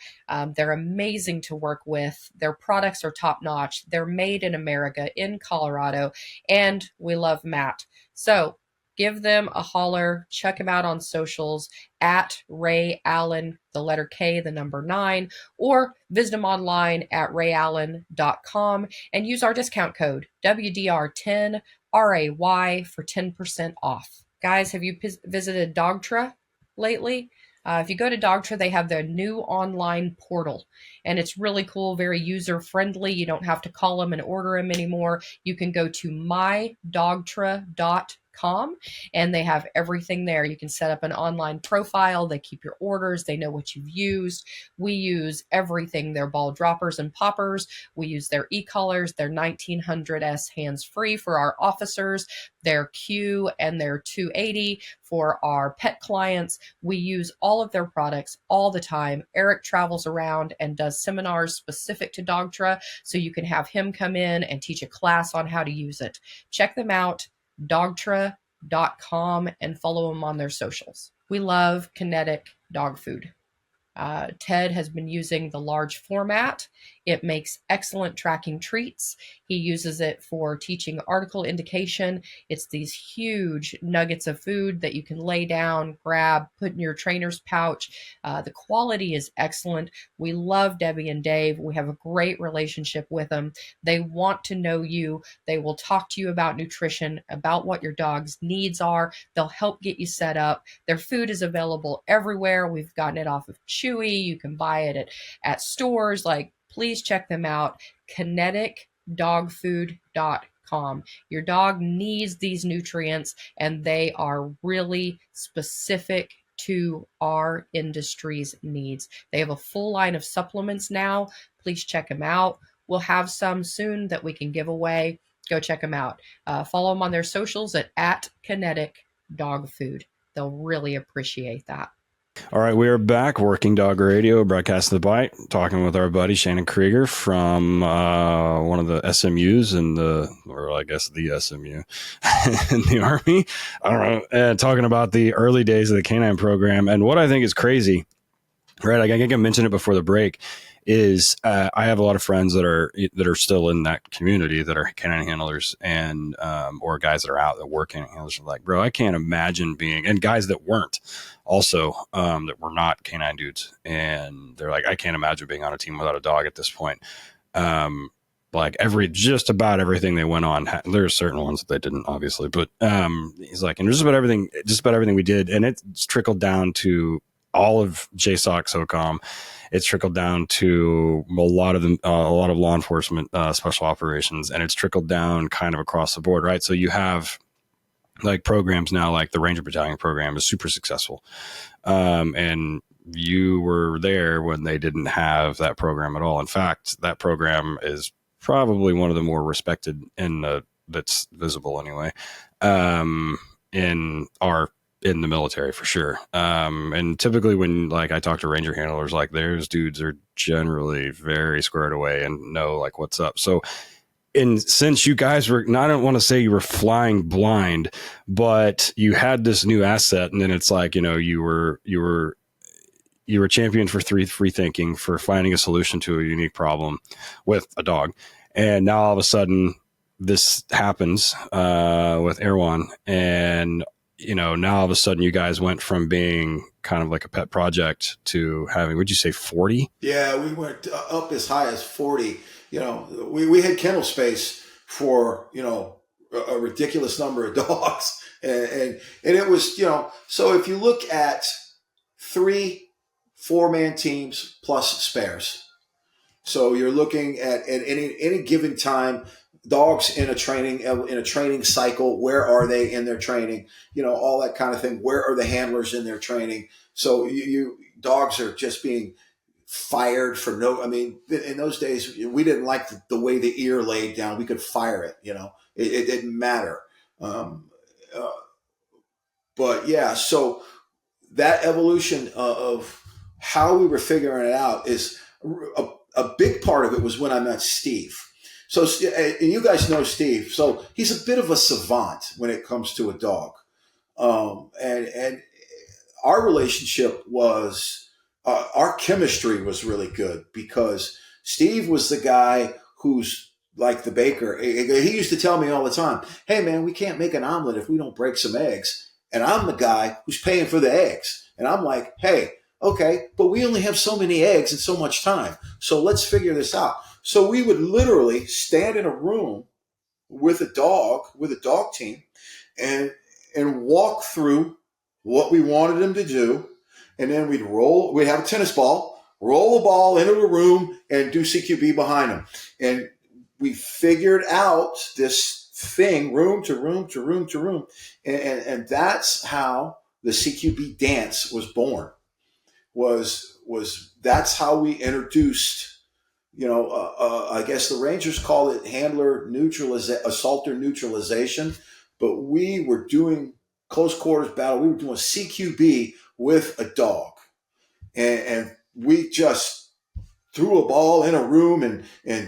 They're amazing to work with. Their products are top notch. They're made in America, in Colorado, and we love Matt. So give them a holler, check them out on socials at Ray Allen, the letter K, the number 9, or visit them online at rayallen.com and use our discount code WDR10 RAY for 10% off. Guys, have you visited DOGTRA lately? If you go to DOGTRA, they have their new online portal, and it's really cool, very user friendly. You don't have to call them and order them anymore. You can go to mydogtra.com, and they have everything there. You can set up an online profile. They keep your orders. They know what you've used. We use everything, their ball droppers and poppers. We use their e-collars, their 1900S hands-free for our officers, their Q and their 280 for our pet clients. We use all of their products all the time. Eric travels around and does seminars specific to DOGTRA, so you can have him come in and teach a class on how to use it. Check them out, dogtra.com, and follow them on their socials. We love KINETIC dog food. Ted has been using the large format. It makes excellent tracking treats. He uses it for teaching article indication. It's these huge nuggets of food that you can lay down, grab, put in your trainer's pouch. The quality is excellent. We love Debbie and Dave. We have a great relationship with them. They want to know you. They will talk to you about nutrition, about what your dog's needs are. They'll help get you set up. Their food is available everywhere. We've gotten it off of Chewy. You can buy it at stores. Please check them out. KINETICdogfood.com. Your dog needs these nutrients, and they are really specific to our industry's needs. They have a full line of supplements now. Please check them out. We'll have some soon that we can give away. Go check them out. Follow them on their socials at KINETIC They'll really appreciate that. All right, we are back, Working Dog Radio, broadcasting the bite, talking with our buddy Shannon Krieger from one of the SMUs the SMU in the Army. I don't know, talking about the early days of the canine program. And what I think is crazy, right? I think I mentioned it before the break, is I have a lot of friends that are still in that community that are canine handlers and or guys that are out that work canine handlers are like, bro, I can't imagine being, and guys that weren't also that were not canine dudes, and they're like, I can't imagine being on a team without a dog at this point. Just about everything they went on, there's certain ones that they didn't, obviously, but he's like, and just about everything we did, and it's trickled down to all of JSOC SOCOM. It's trickled down to a lot of law enforcement, special operations, and it's trickled down kind of across the board, right? So you have programs now, like the Ranger Battalion program is super successful. And you were there when they didn't have that program at all. In fact, that program is probably one of the more respected that's visible anyway, in the military for sure. And typically when I talk to Ranger handlers, those dudes are generally very squared away and know what's up. So, and since you guys were, I don't want to say you were flying blind, but you had this new asset, and then it's you were champion for free thinking, for finding a solution to a unique problem with a dog. And now all of a sudden this happens with Erwan, and now all of a sudden you guys went from being kind of like a pet project to having, would you say 40? Yeah, we went up as high as 40. We had kennel space for, a ridiculous number of dogs. And it was, so if you look at 3 4-man teams plus spares. So you're looking at any given time, dogs in a training cycle. Where are they in their training? All that kind of thing. Where are the handlers in their training? So dogs are just being fired for in those days, we didn't like the way the ear laid down. We could fire it, it didn't matter. But yeah, so that evolution of how we were figuring it out is a big part of it was when I met Steve. So, and you guys know Steve. So he's a bit of a savant when it comes to a dog. And our relationship was, our chemistry was really good because Steve was the guy who's like the baker. He used to tell me all the time, hey man, we can't make an omelet if we don't break some eggs. And I'm the guy who's paying for the eggs. And I'm like, hey, okay, but we only have so many eggs and so much time. So let's figure this out. So we would literally stand in a room with a dog team and walk through what we wanted him to do and then we'd have a tennis ball, roll the ball into the room and do CQB behind them. And we figured out this thing, room to room to room to room. And that's how the CQB dance was born, that's how we introduced, I guess the Rangers call it assaulter neutralization, but we were doing close quarters battle. We were doing CQB with a dog, and we just threw a ball in a room and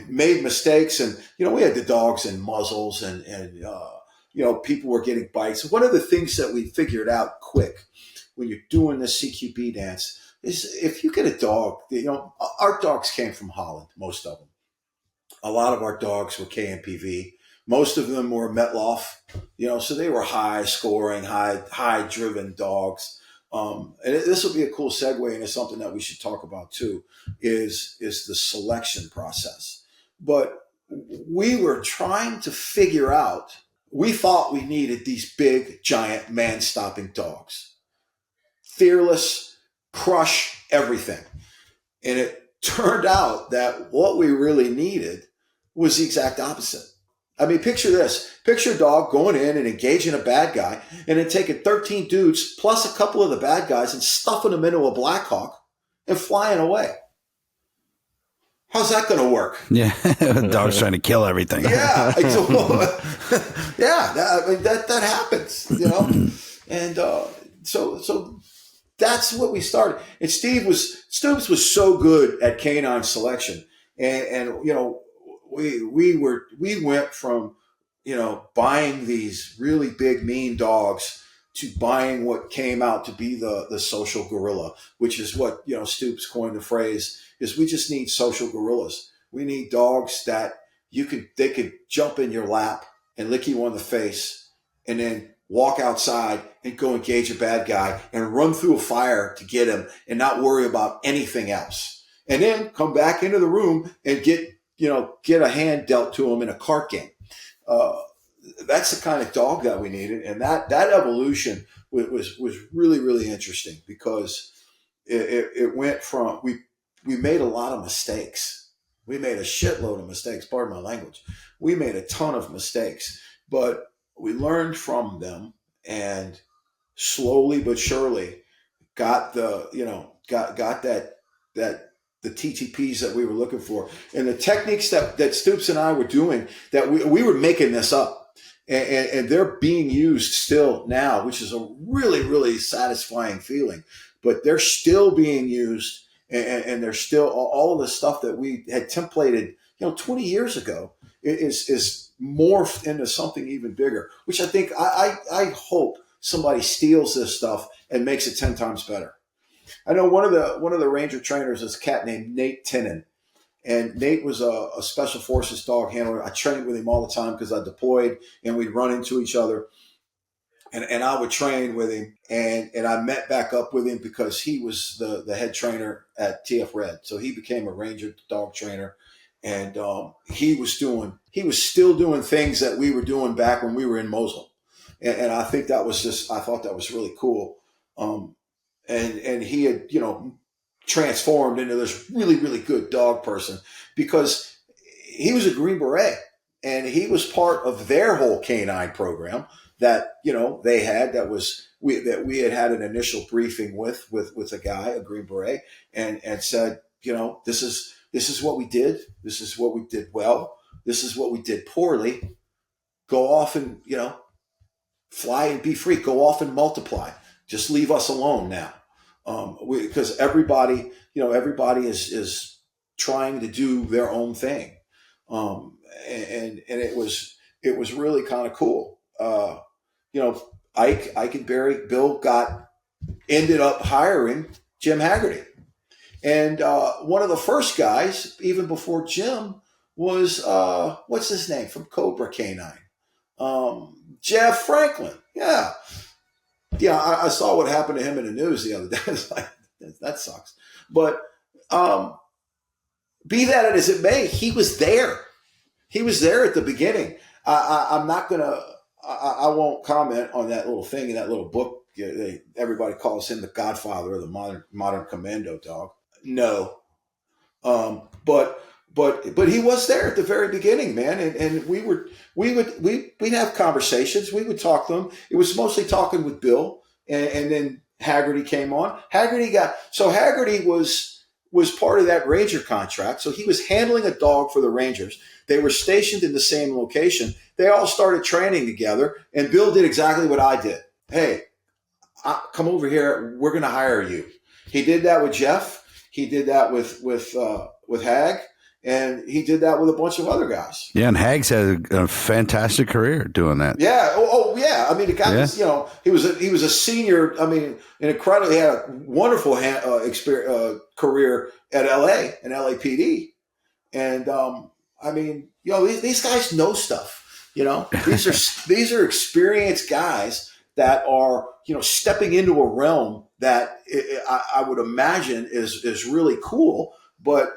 made mistakes. And, we had the dogs in muzzles and people were getting bites. One of the things that we figured out quick when you're doing this CQB dance is if you get a dog, our dogs came from Holland, most of them. A lot of our dogs were KMPV. Most of them were Metloff, so they were high scoring, high driven dogs. And this will be a cool segue into something that we should talk about too, is the selection process. But we were trying to figure out, we thought we needed these big, giant, man-stopping dogs. Fearless, crush everything. And it turned out that what we really needed was the exact opposite. I mean, picture this. Picture a dog going in and engaging a bad guy and then taking 13 dudes plus a couple of the bad guys and stuffing them into a Blackhawk and flying away. How's that going to work? Yeah, the dog's trying to kill everything. Yeah, that happens, and so that's what we started. And Stoops was so good at canine selection, and we went from buying these really big mean dogs to buying what came out to be the social gorilla, which is what Stoops coined the phrase. Is we just need social gorillas. We need dogs that they could jump in your lap and lick you on the face and then walk outside and go engage a bad guy and run through a fire to get him and not worry about anything else. And then come back into the room and get a hand dealt to him in a cart game. That's the kind of dog that we needed. And that evolution was really, really interesting because it went from, we made a lot of mistakes. We made a shitload of mistakes. Pardon my language. We made a ton of mistakes, but we learned from them and slowly but surely got the TTPs that we were looking for. And the techniques that Stoops and I were doing, that we were making this up and they're being used still now, which is a really, really satisfying feeling, but they're still being used. And there's still all of the stuff that we had templated, 20 years ago is morphed into something even bigger, which I think I hope somebody steals this stuff and makes it 10 times better. I know one of the Ranger trainers is a cat named Nate Tinnen, and Nate was a special forces dog handler. I trained with him all the time because I deployed and we'd run into each other. And I would train with him, and I met back up with him because he was the head trainer at TF Red. So he became a Ranger dog trainer, and he was still doing things that we were doing back when we were in Mosul. And I think I thought that was really cool. And he had, transformed into this really, really good dog person because he was a Green Beret and he was part of their whole canine program that they had, that we had an initial briefing with a guy, a Green Beret, and said, this is what we did, this is what we did well, this is what we did poorly. Go off and fly and be free. Go off and multiply. Just leave us alone now, because everybody is trying to do their own thing, and it was really kind of cool. Ike and Barry, Bill ended up hiring Jim Haggerty. And one of the first guys, even before Jim, was, what's his name from Cobra Canine? Jeff Franklin. Yeah. Yeah, I saw what happened to him in the news the other day. It's like, that sucks. But be that as it may, he was there. He was there at the beginning. I won't comment on that little thing in that little book everybody calls him the godfather of the modern commando dog. No, but he was there at the very beginning, man, and we'd have conversations. We would talk to him. It was mostly talking with Bill, and then Haggerty came on. Haggerty was part of that Ranger contract, so he was handling a dog for the Rangers. They were stationed in the same location. They all started training together, and Bill did exactly what I did. Hey, come over here. We're going to hire you. He did that with Jeff. He did that with Hag, and he did that with a bunch of other guys. Yeah, and Hags had a fantastic career doing that. Yeah. Yeah. I mean, the guy was, he was a senior. I mean, he had a wonderful career at LA and LAPD. And, I mean, these guys know stuff, these are experienced guys that are, stepping into a realm that I would imagine is really cool. But,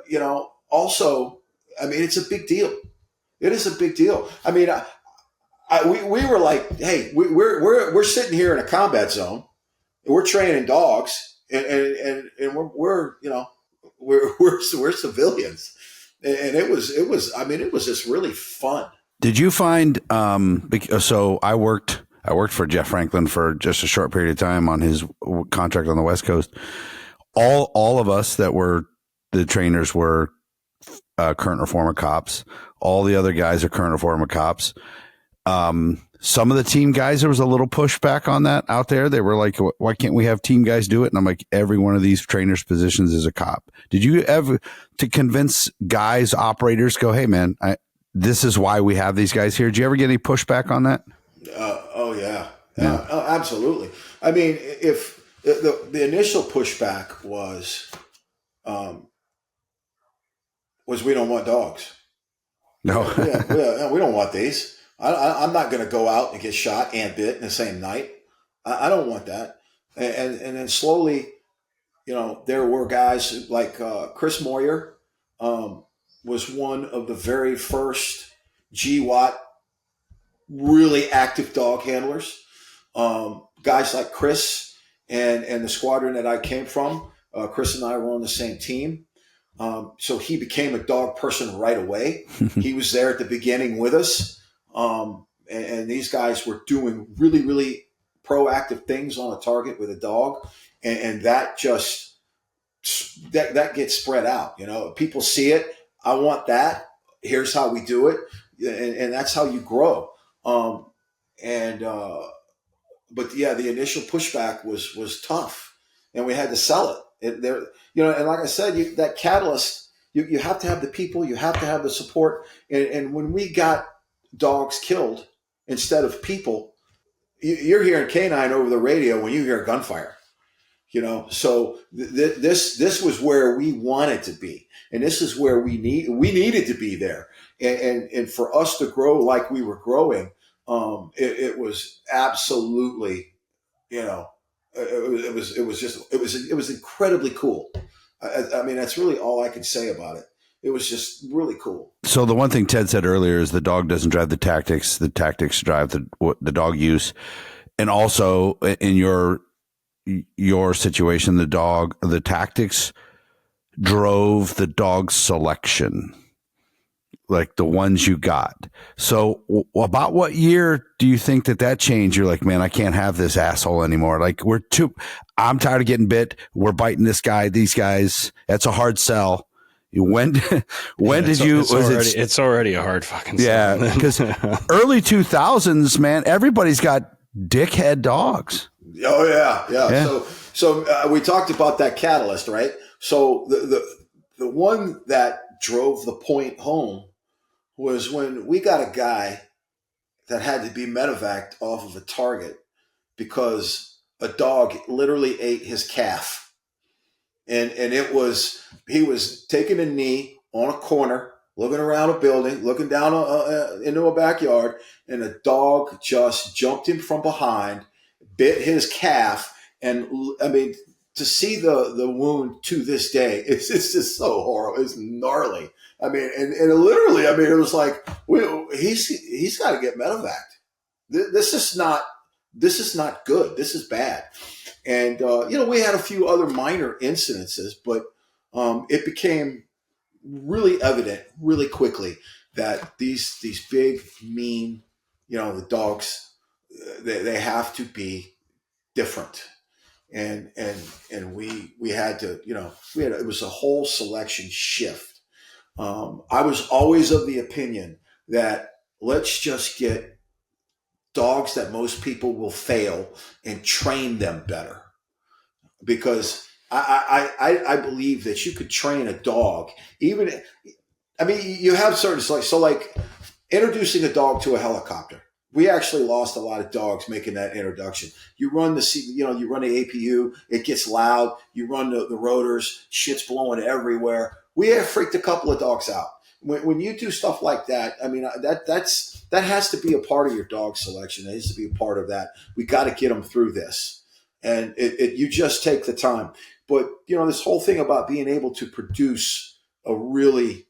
also, I mean, it's a big deal. It is a big deal. I mean, we were like, hey, we're sitting here in a combat zone, and we're training dogs, and we're civilians, and it was just really fun. Did you find? So I worked for Jeff Franklin for just a short period of time on his contract on the West Coast. All of us that were the trainers were current or former cops. All the other guys are current or former cops. Some of the team guys, there was a little pushback on that out there. They were like, why can't we have team guys do it? And I'm like, every one of these trainers' positions is a cop. Did you ever, to convince guys, operators, go, hey, man, this is why we have these guys here? Did you ever get any pushback on that? Oh, yeah. Absolutely. I mean, if the initial pushback was we don't want dogs. No. We don't want these. I'm not going to go out and get shot and bit in the same night. I don't want that. And then slowly, there were guys like Chris Moyer was one of the very first GWAT really active dog handlers. Guys like Chris and the squadron that I came from, Chris and I were on the same team. So he became a dog person right away. He was there at the beginning with us. And these guys were doing really, really proactive things on a target with a dog. And that just, that gets spread out. People see it. I want that. Here's how we do it. And that's how you grow. But yeah, the initial pushback was tough, and we had to sell it. And like I said, that catalyst, you have to have the people, you have to have the support. And when we got dogs killed instead of people, you're hearing canine over the radio when you hear gunfire. So this was where we wanted to be, and this is where we needed to be there. And for us to grow like we were growing, it was absolutely, it was incredibly cool. I mean, that's really all I can say about it. It was just really cool. So the one thing Ted said earlier is the dog doesn't drive the tactics drive the dog use. And also in your situation, the tactics drove the dog selection, like the ones you got. So about what year do you think that changed? You're like, man, I can't have this asshole anymore. Like I'm tired of getting bit. We're biting this guy, these guys. That's a hard sell. When did you? It's already a hard fucking sell. Yeah, because early 2000s, man, everybody's got dickhead dogs. Oh yeah. So we talked about that catalyst, right? So the one that drove the point home was when we got a guy that had to be medevaced off of a target because a dog literally ate his calf. And he was taking a knee on a corner, looking around a building, looking down into a backyard, and a dog just jumped him from behind, bit his calf. And I mean, to see the wound to this day, it's just so horrible. It's gnarly. I mean, and literally, I mean, it was like, he's got to get medevaced. This is not this is not good. This is bad. And, we had a few other minor incidences, but it became really evident really quickly that these big, mean, the dogs, they have to be different. And we had to, it was a whole selection shift. I was always of the opinion that let's just get dogs that most people will fail and train them better, because I believe that you could train a dog. You have certain, like introducing a dog to a helicopter. We actually lost a lot of dogs making that introduction. You run the APU, it gets loud. You run the rotors, shit's blowing everywhere. We have freaked a couple of dogs out. When you do stuff like that, that has to be a part of your dog selection. It has to be a part of that. We got to get them through this, and you just take the time. But this whole thing about being able to produce a really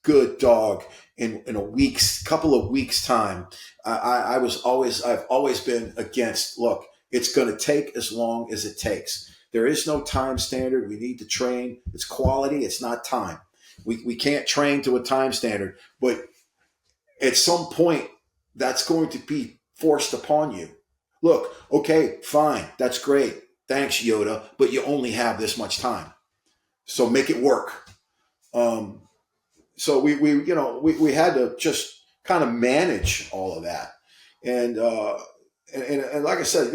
good dog in a couple of weeks time, I've always been against. Look, it's going to take as long as it takes. There is no time standard. We need to train. It's quality. It's not time. We can't train to a time standard, but at some point that's going to be forced upon you. Look, okay, fine. That's great. Thanks, Yoda, but you only have this much time. So make it work. So we had to just kind of manage all of that. And like I said,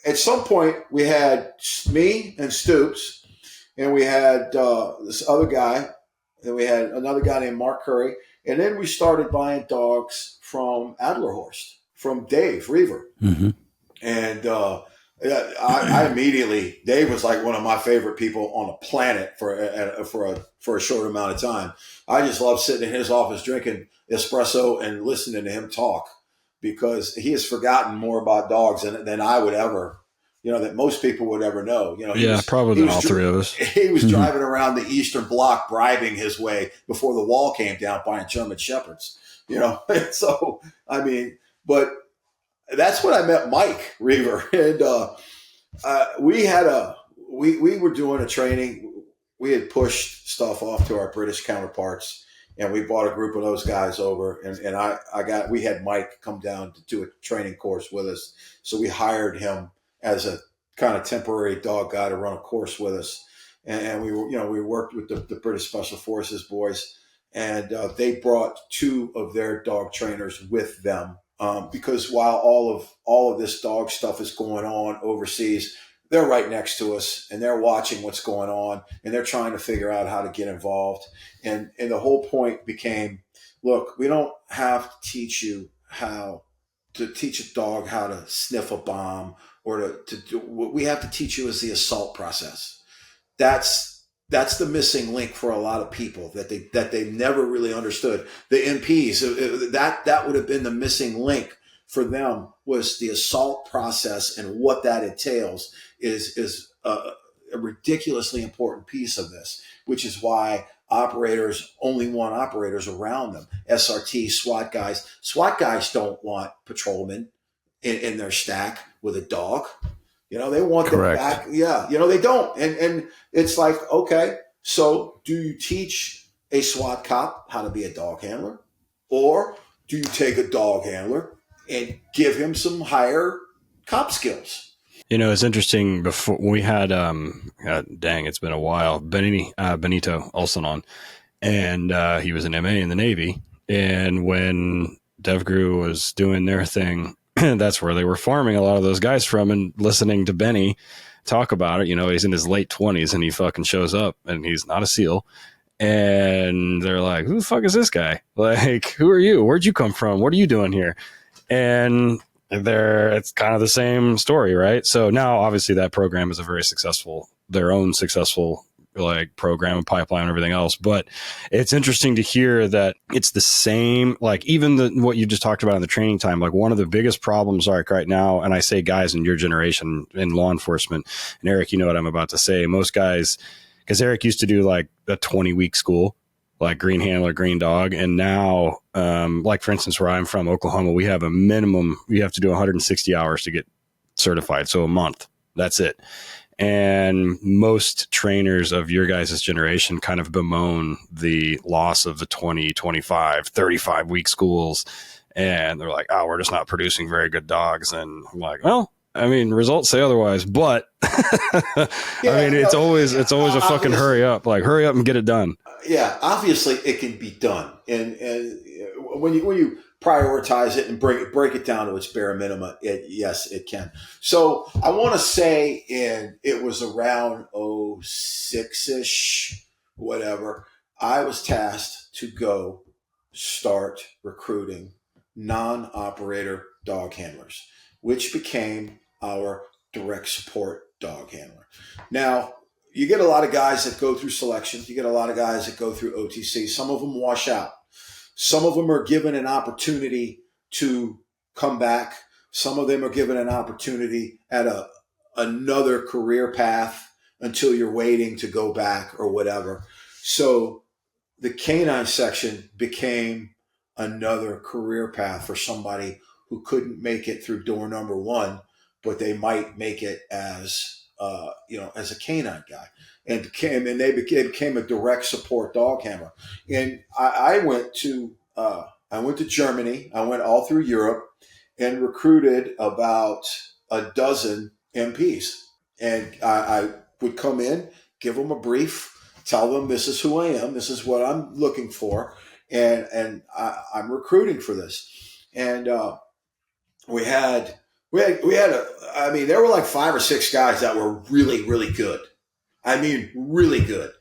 at some point we had me and Stoops, and we had this other guy, and we had another guy named Mark Curry. And then we started buying dogs from Adlerhorst, from Dave Reaver. Mm-hmm. And I immediately, Dave was like one of my favorite people on the planet for a short amount of time. I just love sitting in his office drinking espresso and listening to him talk, because he has forgotten more about dogs than I would ever, that most people would ever know. Probably than all three of us. He was driving around the Eastern Bloc, bribing his way before the wall came down, buying German Shepherds. So but that's when I met Mike Reaver, and we were doing a training. We had pushed stuff off to our British counterparts, and we brought a group of those guys over, and we had Mike come down to do a training course with us. So we hired him as a kind of temporary dog guy to run a course with us. And we worked with the British Special Forces boys, and they brought two of their dog trainers with them. Because while all of this dog stuff is going on overseas, they're right next to us, and they're watching what's going on, and they're trying to figure out how to get involved. And the whole point became, look, we don't have to teach you how to teach a dog how to sniff a bomb, or to do what we have to teach you is the assault process. That's the missing link for a lot of people that they never really understood. The MPs, that would have been the missing link for them, was the assault process, and what that entails is a ridiculously important piece of this, which is why operators only want operators around them. SRT, SWAT guys. SWAT guys don't want patrolmen in their stack with a dog. They want them back. Yeah. They don't. And it's like, okay, so do you teach a SWAT cop how to be a dog handler? Or do you take a dog handler and give him some higher cop skills? It's interesting. Before we had, it's been a while, Benito Olson on, and he was an MA in the Navy. And when DevGru was doing their thing, that's where they were farming a lot of those guys from, and listening to Benny talk about it. He's in his late 20s and he fucking shows up, and he's not a SEAL. And they're like, who the fuck is this guy? Like, who are you? Where'd you come from? What are you doing here? And it's kind of the same story, right? So now obviously that program is their own successful like program and pipeline and everything else. But it's interesting to hear that it's the same, like even what you just talked about in the training time, like one of the biggest problems like right now, and I say guys in your generation in law enforcement, and Eric, you know what I'm about to say, most guys, because Eric used to do like a 20-week school, like green handler, green dog. And now, like for instance, where I'm from, Oklahoma, we have a minimum, you have to do 160 hours to get certified. So a month, that's it. And most trainers of your guys' generation kind of bemoan the loss of the 20, 25, 35 week schools. And they're like, oh, we're just not producing very good dogs. And I'm like, well, I mean, results say otherwise, but I mean, it's always a fucking hurry up and get it done. Yeah, obviously it can be done, and when you prioritize it and break it down to its bare minimum, yes, it can. So I want to say, it was around 06-ish, whatever. I was tasked to go start recruiting non-operator dog handlers, which became our direct support dog handler. Now, you get a lot of guys that go through selections. You get a lot of guys that go through OTC. Some of them wash out. Some of them are given an opportunity to come back. Some of them are given an opportunity at another career path until you're waiting to go back or whatever. So the canine section became another career path for somebody who couldn't make it through door number one, but they might make it as as a canine guy, and they became a direct support dog handler. And I went to Germany. I went all through Europe and recruited about a dozen MPs. And I would come in, give them a brief, tell them this is who I am, this is what I'm looking for, and I'm recruiting for this. And we had there were like 5 or 6 guys that were really, really good. I mean, really good.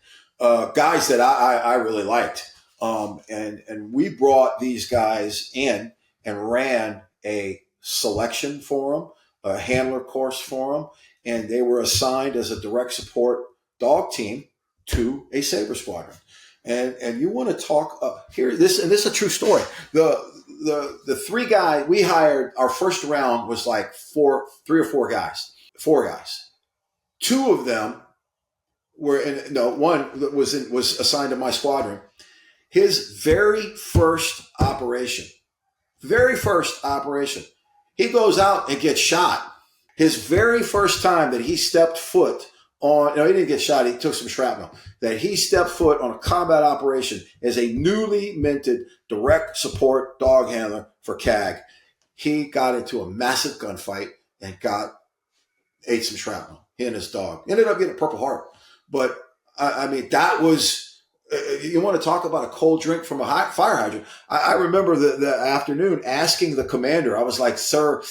Guys that I really liked. And we brought these guys in and ran a selection for them, a handler course for them, and they were assigned as a direct support dog team to a Saber Squadron. And you want to talk here? This is a true story. The 3 guys we hired, our first round was like 3 or 4 guys. 4 guys. 2 of them were one was assigned to my squadron. His very first operation, he goes out and gets shot. His very first time that he stepped foot on, he didn't get shot, he took some shrapnel, that he stepped foot on a combat operation as a newly minted direct support dog handler for CAG. He got into a massive gunfight and ate some shrapnel. He and his dog ended up getting a Purple Heart. But I mean, that was, you want to talk about a cold drink from a fire hydrant. I remember the afternoon asking the commander, I was like, sir,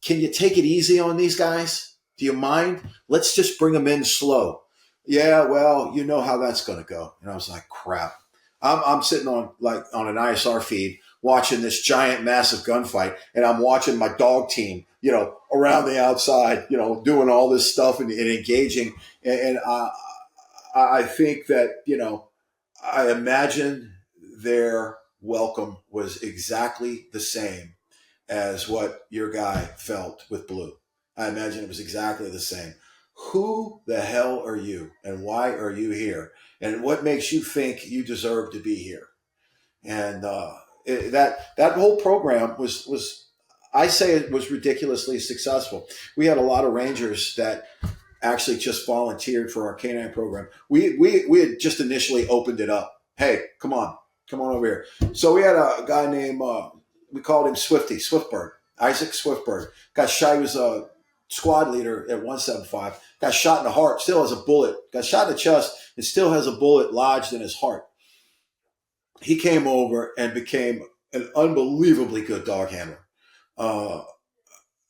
can you take it easy on these guys? Do you mind? Let's just bring them in slow. Yeah, well, you know how that's going to go. And I was like, crap. I'm sitting on an ISR feed watching this giant, massive gunfight, and I'm watching my dog team, around the outside, doing all this stuff and engaging. And I think that, I imagine their welcome was exactly the same as what your guy felt with Blue. I imagine it was exactly the same. Who the hell are you, and why are you here? And what makes you think you deserve to be here? And that whole program was, I say it was ridiculously successful. We had a lot of Rangers that actually just volunteered for our canine program. We had just initially opened it up. Hey, come on over here. So we had a guy named, we called him Swiftbird, Isaac Swiftbird. Got shot. He was a squad leader at 175. Got shot in the heart, still has a bullet. Got shot in the chest and still has a bullet lodged in his heart. He came over and became an unbelievably good dog handler.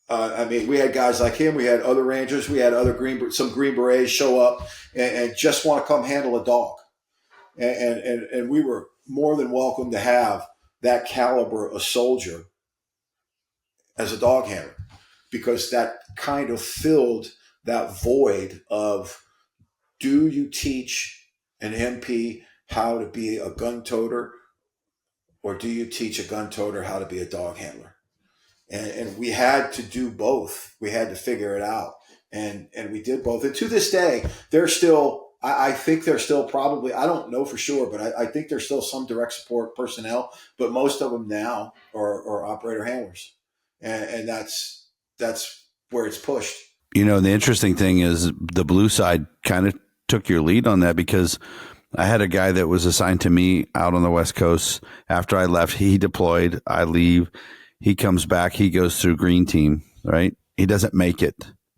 We had guys like him. We had other Rangers. We had some Green Berets show up and just want to come handle a dog. And we were more than welcome to have that caliber of soldier as a dog handler, because that kind of filled that void of, do you teach an MP how to be a gun toter, or do you teach a gun toter how to be a dog handler? And we had to do both. We had to figure it out. And we did both. And to this day, they're still I think there's still probably, I don't know for sure, but I think there's still some direct support personnel, but most of them now are operator handlers. And that's where it's pushed. You know, the interesting thing is the blue side kind of took your lead on that, because I had a guy that was assigned to me out on the West Coast. After I left, he deployed, I leave, he comes back, he goes through green team, right? He doesn't make it,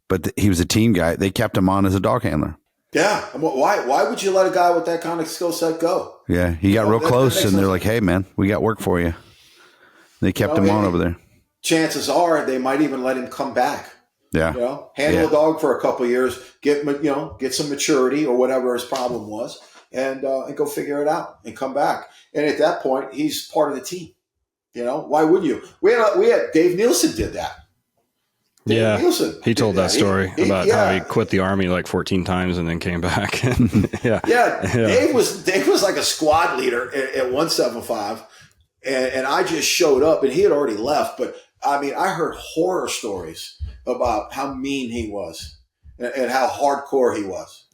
but he was a team guy. They kept him on as a dog handler. Yeah. Why would you let a guy with that kind of skill set go? Yeah. He got real close, and they're like, hey, man, we got work for you. They kept him on over there. Chances are they might even let him come back. Yeah. Handle a dog for a couple of years, get some maturity or whatever his problem was, and go figure it out and come back. And at that point, he's part of the team. Why would you? We had Dave Nielsen did that. Yeah, he told that story about how he quit the Army like 14 times and then came back. Yeah. Dave was like a squad leader at 175, and I just showed up, and he had already left. But I mean, I heard horror stories about how mean he was and how hardcore he was.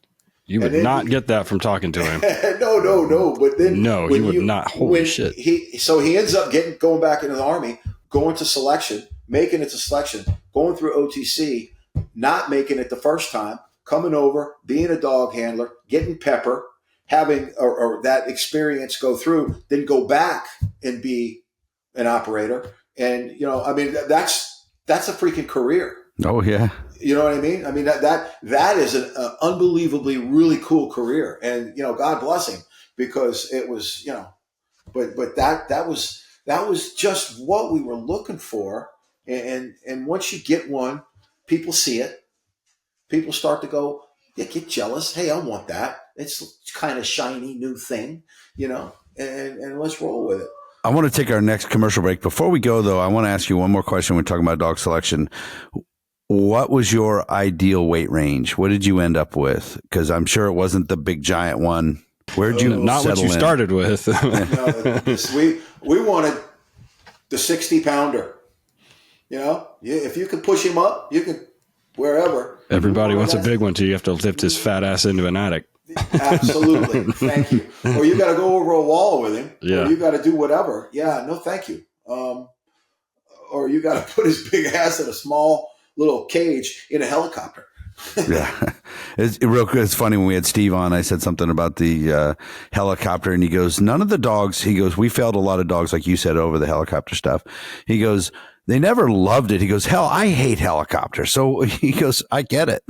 You would not get that from talking to him. No. But then you would not. Holy shit! So he ends up going back into the Army, going to selection, making it to selection, going through OTC, not making it the first time, coming over, being a dog handler, getting pepper, having or that experience go through, then go back and be an operator. And I mean, that's a freaking career. Oh yeah. You know what I mean? I mean that is an unbelievably really cool career, and God bless him, because it was but that was just what we were looking for, and once you get one, people see it, people start to go, yeah, get jealous. Hey, I want that. It's kind of shiny new thing, and let's roll with it. I want to take our next commercial break. Before we go, though, I want to ask you one more question. We're talking about dog selection. What was your ideal weight range? What did you end up with? Because I'm sure it wasn't the big giant one. Where'd you not what you started with? We wanted the 60-pounder. If you could push him up, you could wherever. Everybody wants a big one too. You have to lift his fat ass into an attic. Absolutely. Thank you. Or you got to go over a wall with him. Yeah. Or you got to do whatever. Yeah. No, thank you. Or you got to put his big ass in a small little cage in a helicopter. Yeah. It's funny, when we had Steve on, I said something about the helicopter, and he goes, none of the dogs, he goes, we failed a lot of dogs, like you said, over the helicopter stuff. He goes, they never loved it. He goes, hell, I hate helicopters. So he goes, I get it.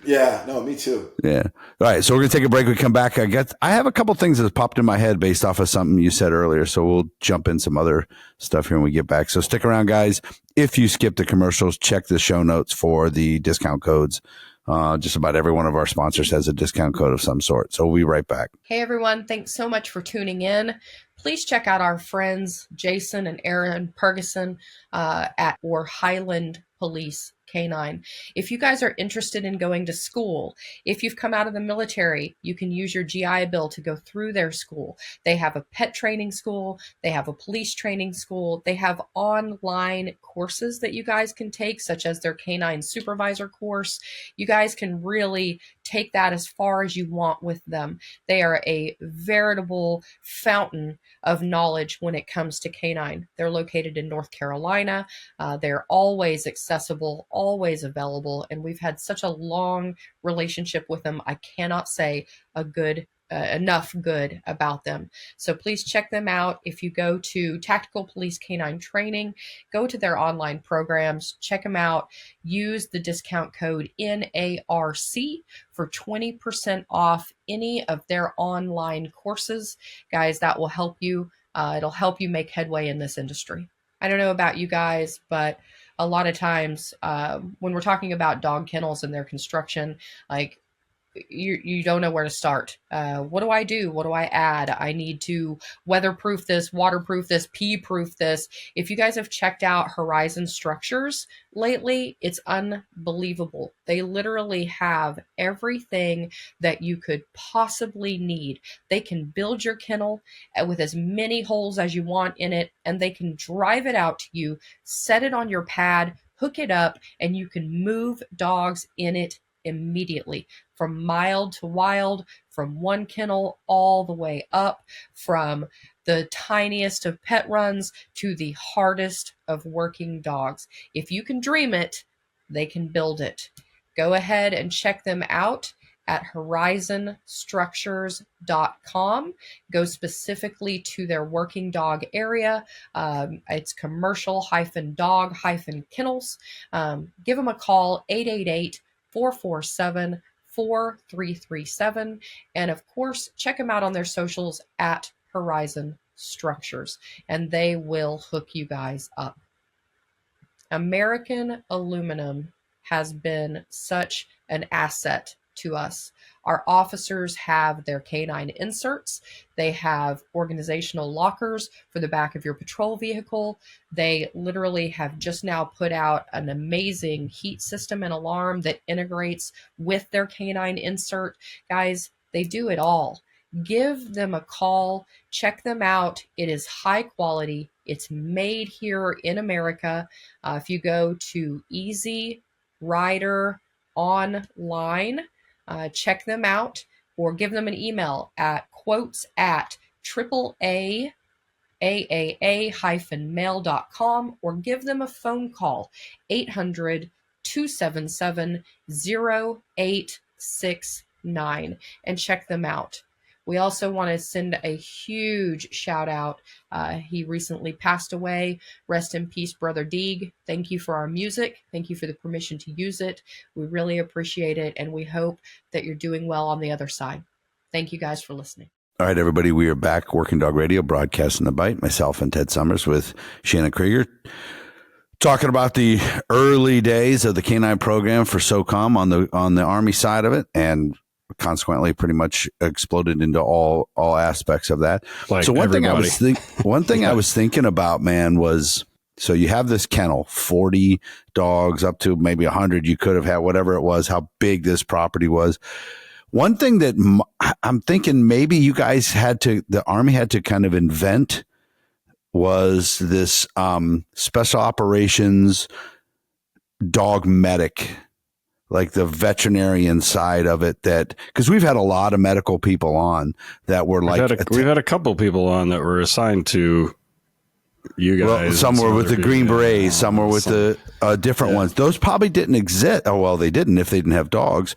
Yeah, no, me too. Yeah. All right. So we're going to take a break. We come back. I have a couple things that popped in my head based off of something you said earlier. So we'll jump in some other stuff here when we get back. So stick around, guys. If you skip the commercials, check the show notes for the discount codes. Just about every one of our sponsors has a discount code of some sort. So we'll be right back. Hey, everyone. Thanks so much for tuning in. Please check out our friends, Jason and Aaron Perguson at HIGHLAND Police Canine. If you guys are interested in going to school, if you've come out of the military, you can use your GI Bill to go through their school. They have a pet training school. They have a police training school. They have online courses that you guys can take, such as their Canine Supervisor course. You guys can really take that as far as you want with them. They are a veritable fountain of knowledge when it comes to canine. They're located in North Carolina. They're always accessible, always available, and we've had such a long relationship with them. I cannot say enough good about them. So please check them out. If you go to Tactical Police Canine Training, go to their online programs, check them out, use the discount code NARC for 20% off any of their online courses. Guys, that will help you. It'll help you make headway in this industry. I don't know about you guys, but a lot of times when we're talking about dog kennels and their construction, like you don't know where to start. What do I do? What do I add? I need to weatherproof this, waterproof this, pee-proof this. If you guys have checked out Horizon Structures lately, it's unbelievable. They literally have everything that you could possibly need. They can build your kennel with as many holes as you want in it, and they can drive it out to you, set it on your pad, hook it up, and you can move dogs in it immediately, from mild to wild, from one kennel all the way up, from the tiniest of pet runs to the hardest of working dogs. If you can dream it, they can build it. Go ahead and check them out at horizonstructures.com. Go specifically to their working dog area. It's commercial-dog-kennels. Give them a call, 888-447-4337. And of course, check them out on their socials at Horizon Structures, and they will hook you guys up. American aluminum has been such an asset to us. Our officers have their canine inserts. They have organizational lockers for the back of your patrol vehicle. They literally have just now put out an amazing heat system and alarm that integrates with their canine insert. Guys, they do it all. Give them a call. Check them out. It is high quality. It's made here in America. If you go to Easy Rider online, check them out, or give them an email at quotes@AAA-mail.com, or give them a phone call, 800-277-0869, and check them out. We also want to send a huge shout out. He recently passed away. Rest in peace, Brother Dege. Thank you for our music. Thank you for the permission to use it. We really appreciate it, and we hope that you're doing well on the other side. Thank you guys for listening. All right, everybody, we are back. Working Dog Radio, broadcasting the bite. Myself and Ted Summers with Shannon Krieger, talking about the early days of the canine program for SOCOM on the Army side of it, and consequently pretty much exploded into all aspects of that. Like so one everybody. thing I was thinking about, man, was, so you have this kennel, 40 dogs up to maybe 100. You could have had whatever it was, how big this property was. One thing that I'm thinking maybe you guys the Army had to kind of invent was this special operations dog medic, like the veterinarian side of it, that because we've had a lot of medical people on that were like, we've had a couple people on that were assigned to you guys. Well, some were with the Green Berets, some were with the different ones. Those probably didn't exist. Oh, well, they didn't if they didn't have dogs.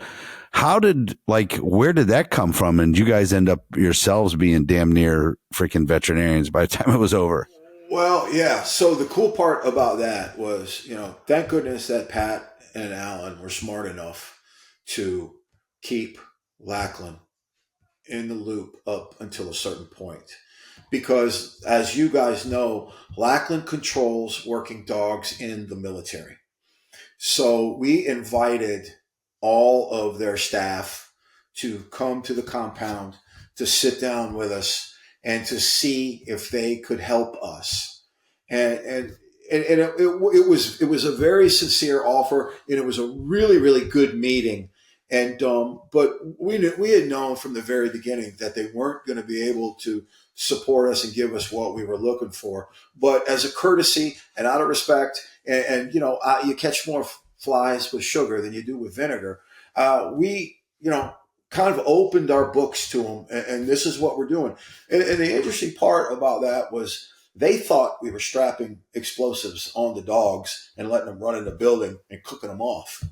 Where did that come from? And you guys end up yourselves being damn near freaking veterinarians by the time it was over. Well, yeah. So the cool part about that was, thank goodness that Pat and Alan were smart enough to keep Lackland in the loop up until a certain point. Because as you guys know, Lackland controls working dogs in the military. So we invited all of their staff to come to the compound to sit down with us and to see if they could help us. And it was a very sincere offer, and it was a really, really good meeting. And but we had known from the very beginning that they weren't going to be able to support us and give us what we were looking for. But as a courtesy and out of respect, and you catch more flies with sugar than you do with vinegar. We kind of opened our books to them, and this is what we're doing. And the interesting part about that was, they thought we were strapping explosives on the dogs and letting them run in the building and cooking them off.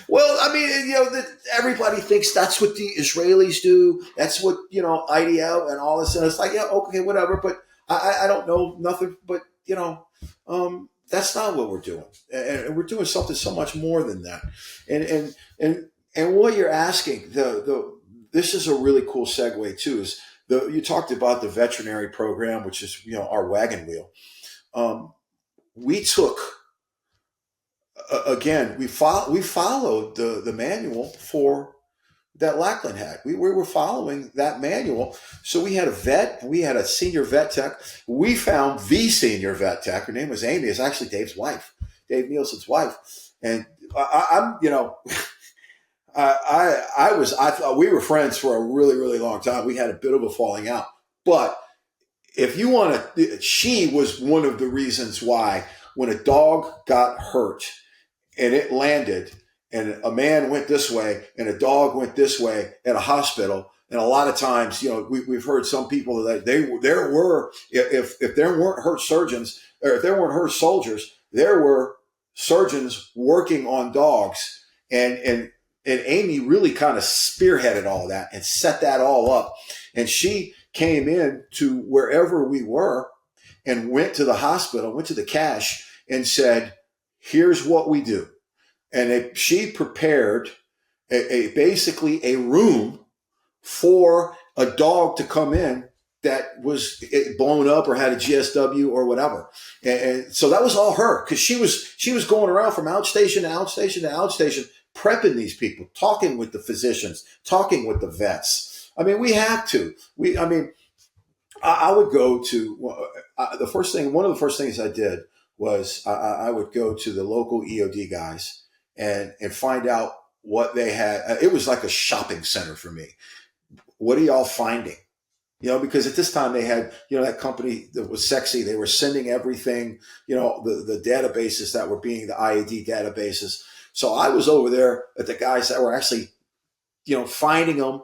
Well, I mean, everybody thinks that's what the Israelis do. That's what, IDL and all this. And it's like, yeah, okay, whatever. But I don't know nothing, but, that's not what we're doing. And we're doing something so much more than that. And what you're asking, this is a really cool segue too, is you talked about the veterinary program, which is, our wagon wheel. We took, again, we followed the manual for that Lackland had. We were following that manual. So we had a vet, we had a senior vet tech. We found the senior vet tech. Her name was Amy. It's actually Dave's wife, Dave Nielsen's wife. And I thought we were friends for a really, really long time. We had a bit of a falling out, but if you want to, she was one of the reasons why when a dog got hurt and it landed, and a man went this way and a dog went this way at a hospital. And a lot of times, we've heard some people that if there weren't hurt surgeons, or if there weren't hurt soldiers, there were surgeons working on dogs. And Amy really kind of spearheaded all that and set that all up. And she came in to wherever we were and went to the hospital, went to the cache and said, here's what we do. And she prepared basically a room for a dog to come in that was blown up or had a GSW or whatever. And so that was all her, because she was going around from outstation to outstation to outstation, prepping these people, talking with the physicians, talking with the vets. I mean, we had to. I would go to one of the first things I did was I would go to the local EOD guys and find out what they had. It was like a shopping center for me. What are y'all finding? Because at this time they had, that company that was sexy. They were sending everything, the databases that were being the IAD databases. So I was over there at the guys that were actually, finding them,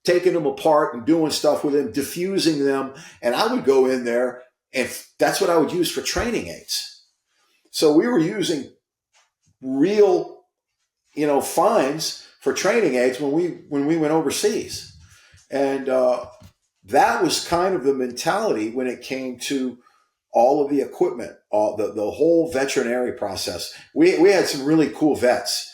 taking them apart and doing stuff with them, diffusing them. And I would go in there, and that's what I would use for training aids. So we were using real, finds for training aids when we went overseas. And that was kind of the mentality when it came to all of the equipment, the whole veterinary process. We had some really cool vets,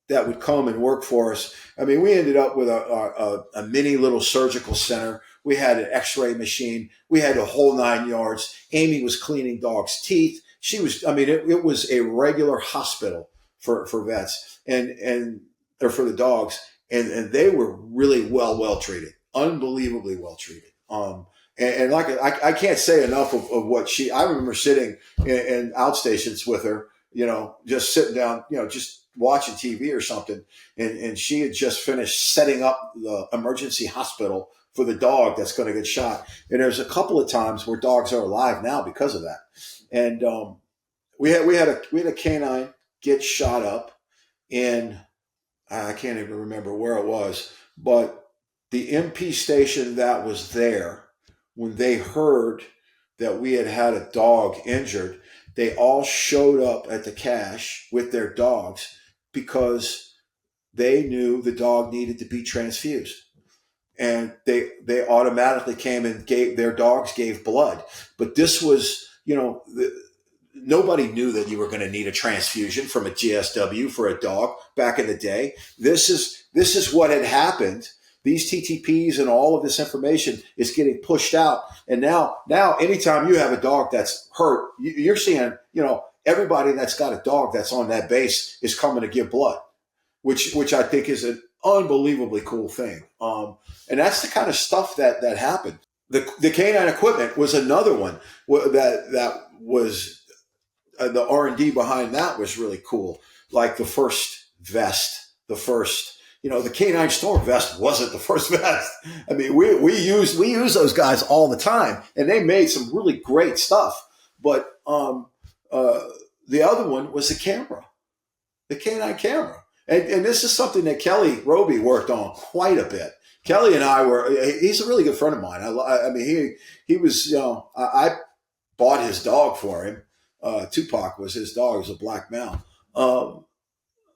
that would come and work for us. I mean, we ended up with a mini little surgical center. We had an x-ray machine. We had a whole 9 yards. Amy was cleaning dogs' teeth. It was a regular hospital for vets or for the dogs. And they were really well treated, unbelievably well treated. And like, I can't say enough of what I remember sitting in outstations with her, just sitting down, just watching TV or something. And she had just finished setting up the emergency hospital for the dog that's going to get shot. And there's a couple of times where dogs are alive now because of that. And we had a canine get shot up in, I can't even remember where it was, but the MP station that was there, when they heard that we had a dog injured, they all showed up at the cache with their dogs because they knew the dog needed to be transfused. And they automatically came and their dogs gave blood. But this was, nobody knew that you were going to need a transfusion from a GSW for a dog back in the day. This is what had happened. These TTPs and all of this information is getting pushed out. And now anytime you have a dog that's hurt, you're seeing, everybody that's got a dog that's on that base is coming to give blood, which I think is an unbelievably cool thing. And that's the kind of stuff that happened. The canine equipment was another one that was, the R&D behind that was really cool. Like the first vest, the canine storm vest wasn't the first vest. I mean, we use those guys all the time, and they made some really great stuff. But the other one was the camera, the canine camera. And this is something that Kelly Roby worked on quite a bit. Kelly and I he's a really good friend of mine. I mean, he was, I bought his dog for him. Tupac was his dog. He was a black Mal.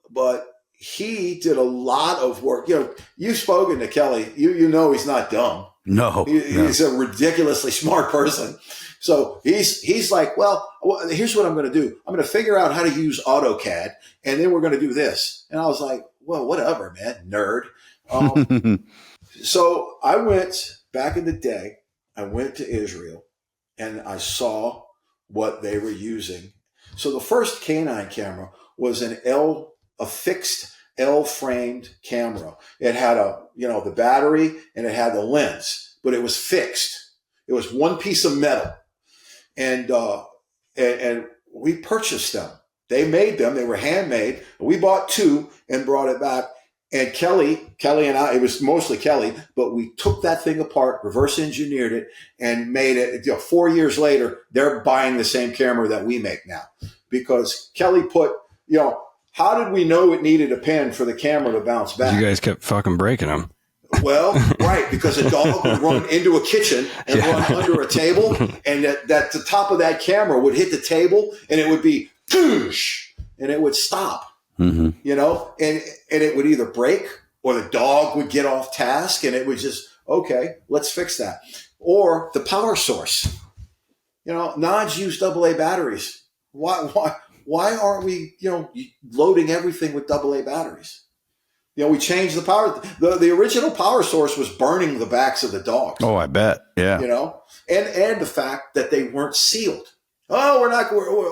But he did a lot of work. You've spoken to Kelly. You know he's not dumb. No. He's a ridiculously smart person. So he's like, well, here's what I'm going to do. I'm going to figure out how to use AutoCAD, and then we're going to do this. And I was like, well, whatever, man, nerd. So I went back in the day. I went to Israel, and I saw what they were using. So the first canine camera was a fixed L-framed camera. It had the battery and it had the lens, but it was fixed. It was one piece of metal. And we purchased them. They made them. They were handmade. We bought two and brought it back. And Kelly and I, it was mostly Kelly, but we took that thing apart, reverse engineered it, and made it, 4 years later, they're buying the same camera that we make now. Because Kelly put, how did we know it needed a pin for the camera to bounce back? You guys kept fucking breaking them. Well, right, because a dog would run into a kitchen and run under a table, and that the top of that camera would hit the table, and it would be, whoosh, and it would stop. Mm-hmm. And it would either break or the dog would get off task, and it would just, okay, let's fix that. Or the power source. Nods use AA batteries. Why aren't we, loading everything with AA batteries? We changed the power. The original power source was burning the backs of the dogs. Oh, I bet. Yeah. And the fact that they weren't sealed. Oh,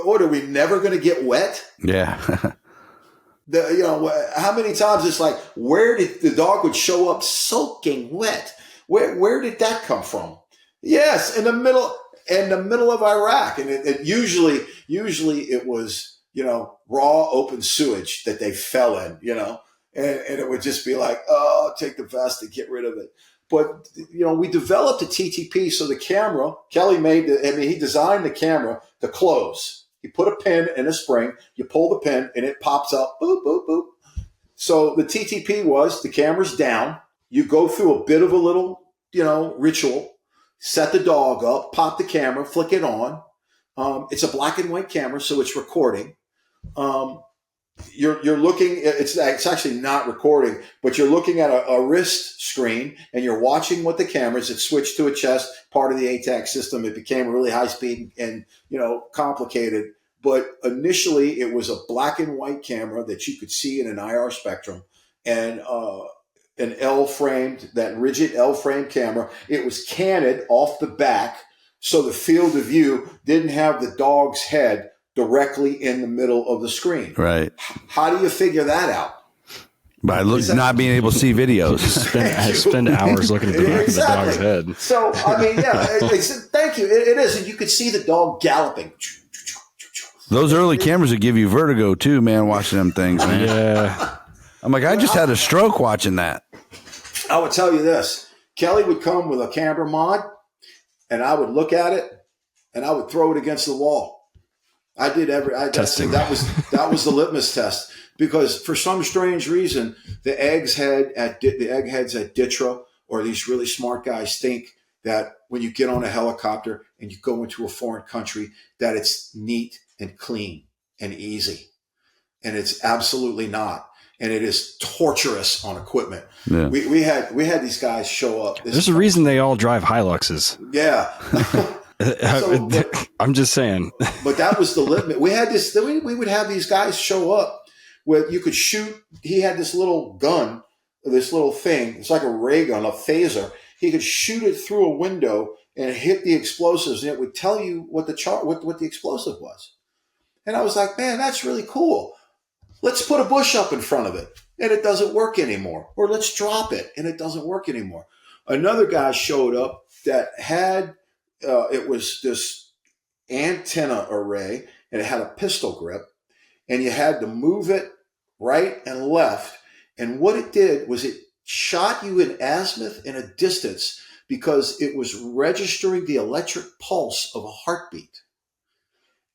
what are we never going to get wet? Yeah. How many times it's like, where did the dog would show up soaking wet? Where did that come from? Yes, in the middle of Iraq, and it usually it was raw open sewage that they fell in, and it would just be like, oh, take the vest and get rid of it. But we developed a TTP, so the camera, Kelly he designed the camera to close. You put a pin in a spring, you pull the pin, and it pops up, boop, boop, boop. So the TTP was the camera's down. You go through a bit of a little, ritual, set the dog up, pop the camera, flick it on. It's a black and white camera, so it's recording. You're looking, it's actually not recording, but you're looking at a wrist screen, and you're watching what the cameras. It switched to a chest, part of the ATAC system. It became really high speed and complicated. But initially, it was a black and white camera that you could see in an IR spectrum, and an L-framed, that rigid L-frame camera. It was canted off the back, so the field of view didn't have the dog's head directly in the middle of the screen. Right. How do you figure that out? By not being able to see videos. I spend hours looking at the back of the dog's head. So, thank you. It is. And you could see the dog galloping. Those early cameras would give you vertigo too, man, watching them things, man. Yeah. I'm like, I just had a stroke watching that. I would tell you this. Kelly would come with a camera mod, and I would look at it, and I would throw it against the wall. I did testing. That was the litmus test, because for some strange reason, the eggheads at DOGTRA, or these really smart guys, think that when you get on a helicopter and you go into a foreign country, that it's neat and clean and easy. And it's absolutely not. And it is torturous on equipment. Yeah. We had these guys show up. There's a reason they all drive Hiluxes. Yeah. I'm just saying. But that was the limit. We had this. We would have these guys show up where you could shoot. He had this little gun, this little thing. It's like a ray gun, a phaser. He could shoot it through a window and hit the explosives, and it would tell you what the explosive was. And I was like, man, that's really cool. Let's put a bush up in front of it, and it doesn't work anymore. Or let's drop it, and it doesn't work anymore. Another guy showed up that had, it was this antenna array, and it had a pistol grip, and you had to move it right and left. And what it did was it shot you in azimuth in a distance because it was registering the electric pulse of a heartbeat.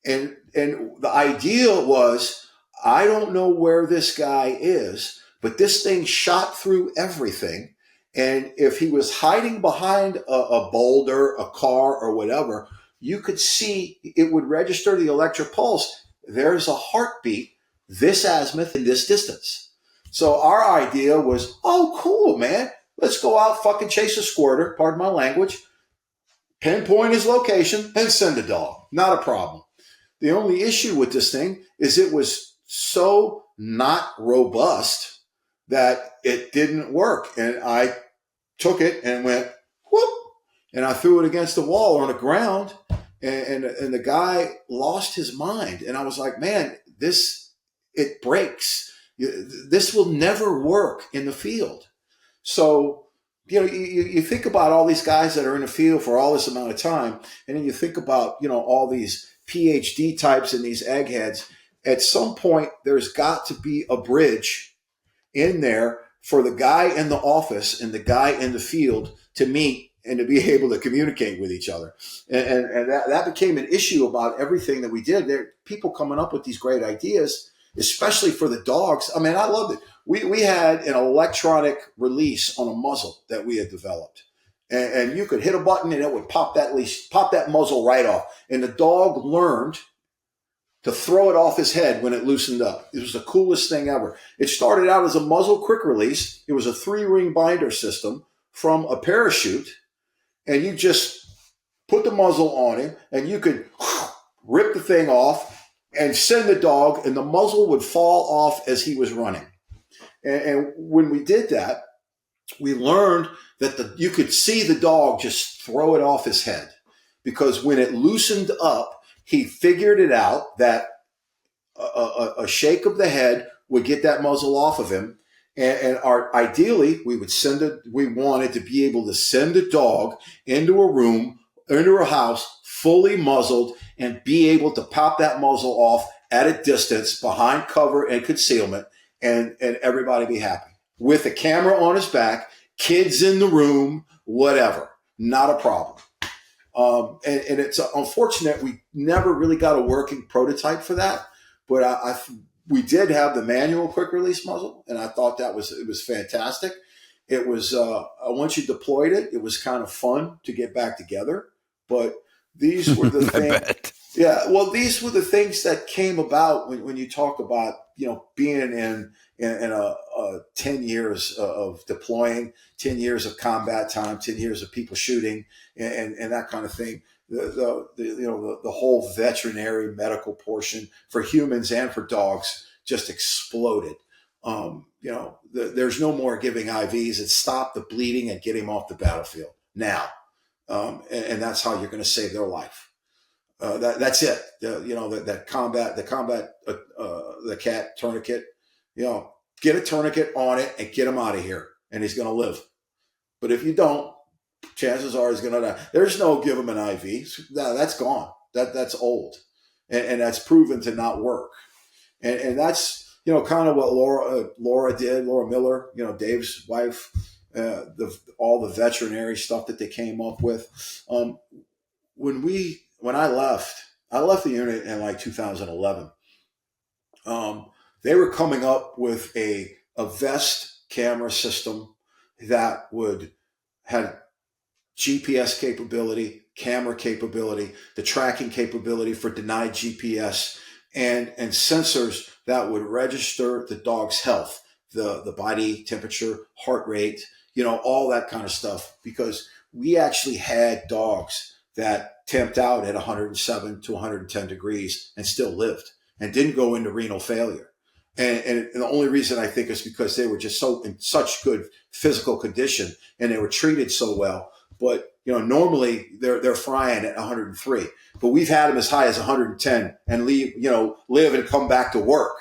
And the idea was, I don't know where this guy is, but this thing shot through everything. And if he was hiding behind a boulder, a car, or whatever, you could see it would register the electric pulse. There's a heartbeat, this azimuth in this distance. So our idea was, oh, cool, man. Let's go out, fucking chase a squirter, pardon my language, pinpoint his location, and send a dog. Not a problem. The only issue with this thing is it was so not robust that it didn't work. And I took it and went, whoop, and I threw it against the wall on the ground, and the guy lost his mind. And I was like, man, it breaks. This will never work in the field. So, you think about all these guys that are in the field for all this amount of time, and then you think about, all these PhD types and these eggheads. At some point, there's got to be a bridge in there for the guy in the office and the guy in the field to meet and to be able to communicate with each other. And that became an issue about everything that we did. There people coming up with these great ideas, especially for the dogs. I mean, I loved it. We had an electronic release on a muzzle that we had developed. And you could hit a button and it would pop that muzzle right off. And the dog learned to throw it off his head when it loosened up. It was the coolest thing ever. It started out as a muzzle quick release. It was a 3-ring binder system from a parachute. And you just put the muzzle on him and you could rip the thing off and send the dog, and the muzzle would fall off as he was running. And when we did that, we learned that you could see the dog just throw it off his head, because when it loosened up, he figured it out that a shake of the head would get that muzzle off of him. And ideally, we wanted to be able to send a dog into a room, into a house, fully muzzled, and be able to pop that muzzle off at a distance behind cover and concealment, and everybody be happy. With a camera on his back, kids in the room, whatever, not a problem. And it's unfortunate we never really got a working prototype for that, but we did have the manual quick release muzzle, and I thought it was fantastic. It was once you deployed it, it was kind of fun to get back together. But these were the things. Yeah, well, these were the things that came about when you talk about being in a 10 years of deploying, 10 years of combat time, 10 years of people shooting, and that kind of thing. The whole veterinary medical portion for humans and for dogs just exploded. There's no more giving IVs. It stopped the bleeding and get him off the battlefield now. And that's how you're going to save their life. That's it. The cat tourniquet, get a tourniquet on it and get him out of here, and he's going to live. But if you don't, chances are he's going to die. There's no give him an IV. No, that's gone. That's old. And that's proven to not work. And that's, kind of what Laura did, Laura Miller, Dave's wife, all the veterinary stuff that they came up with. When I left the unit in like 2011. They were coming up with a vest camera system that had GPS capability, camera capability, the tracking capability for denied GPS, and sensors that would register the dog's health, the body temperature, heart rate, all that kind of stuff. Because we actually had dogs that temped out at 107 to 110 degrees and still lived and didn't go into renal failure. And the only reason I think is because they were just in such good physical condition and they were treated so well. But, normally they're frying at 103, but we've had them as high as 110 and live and come back to work.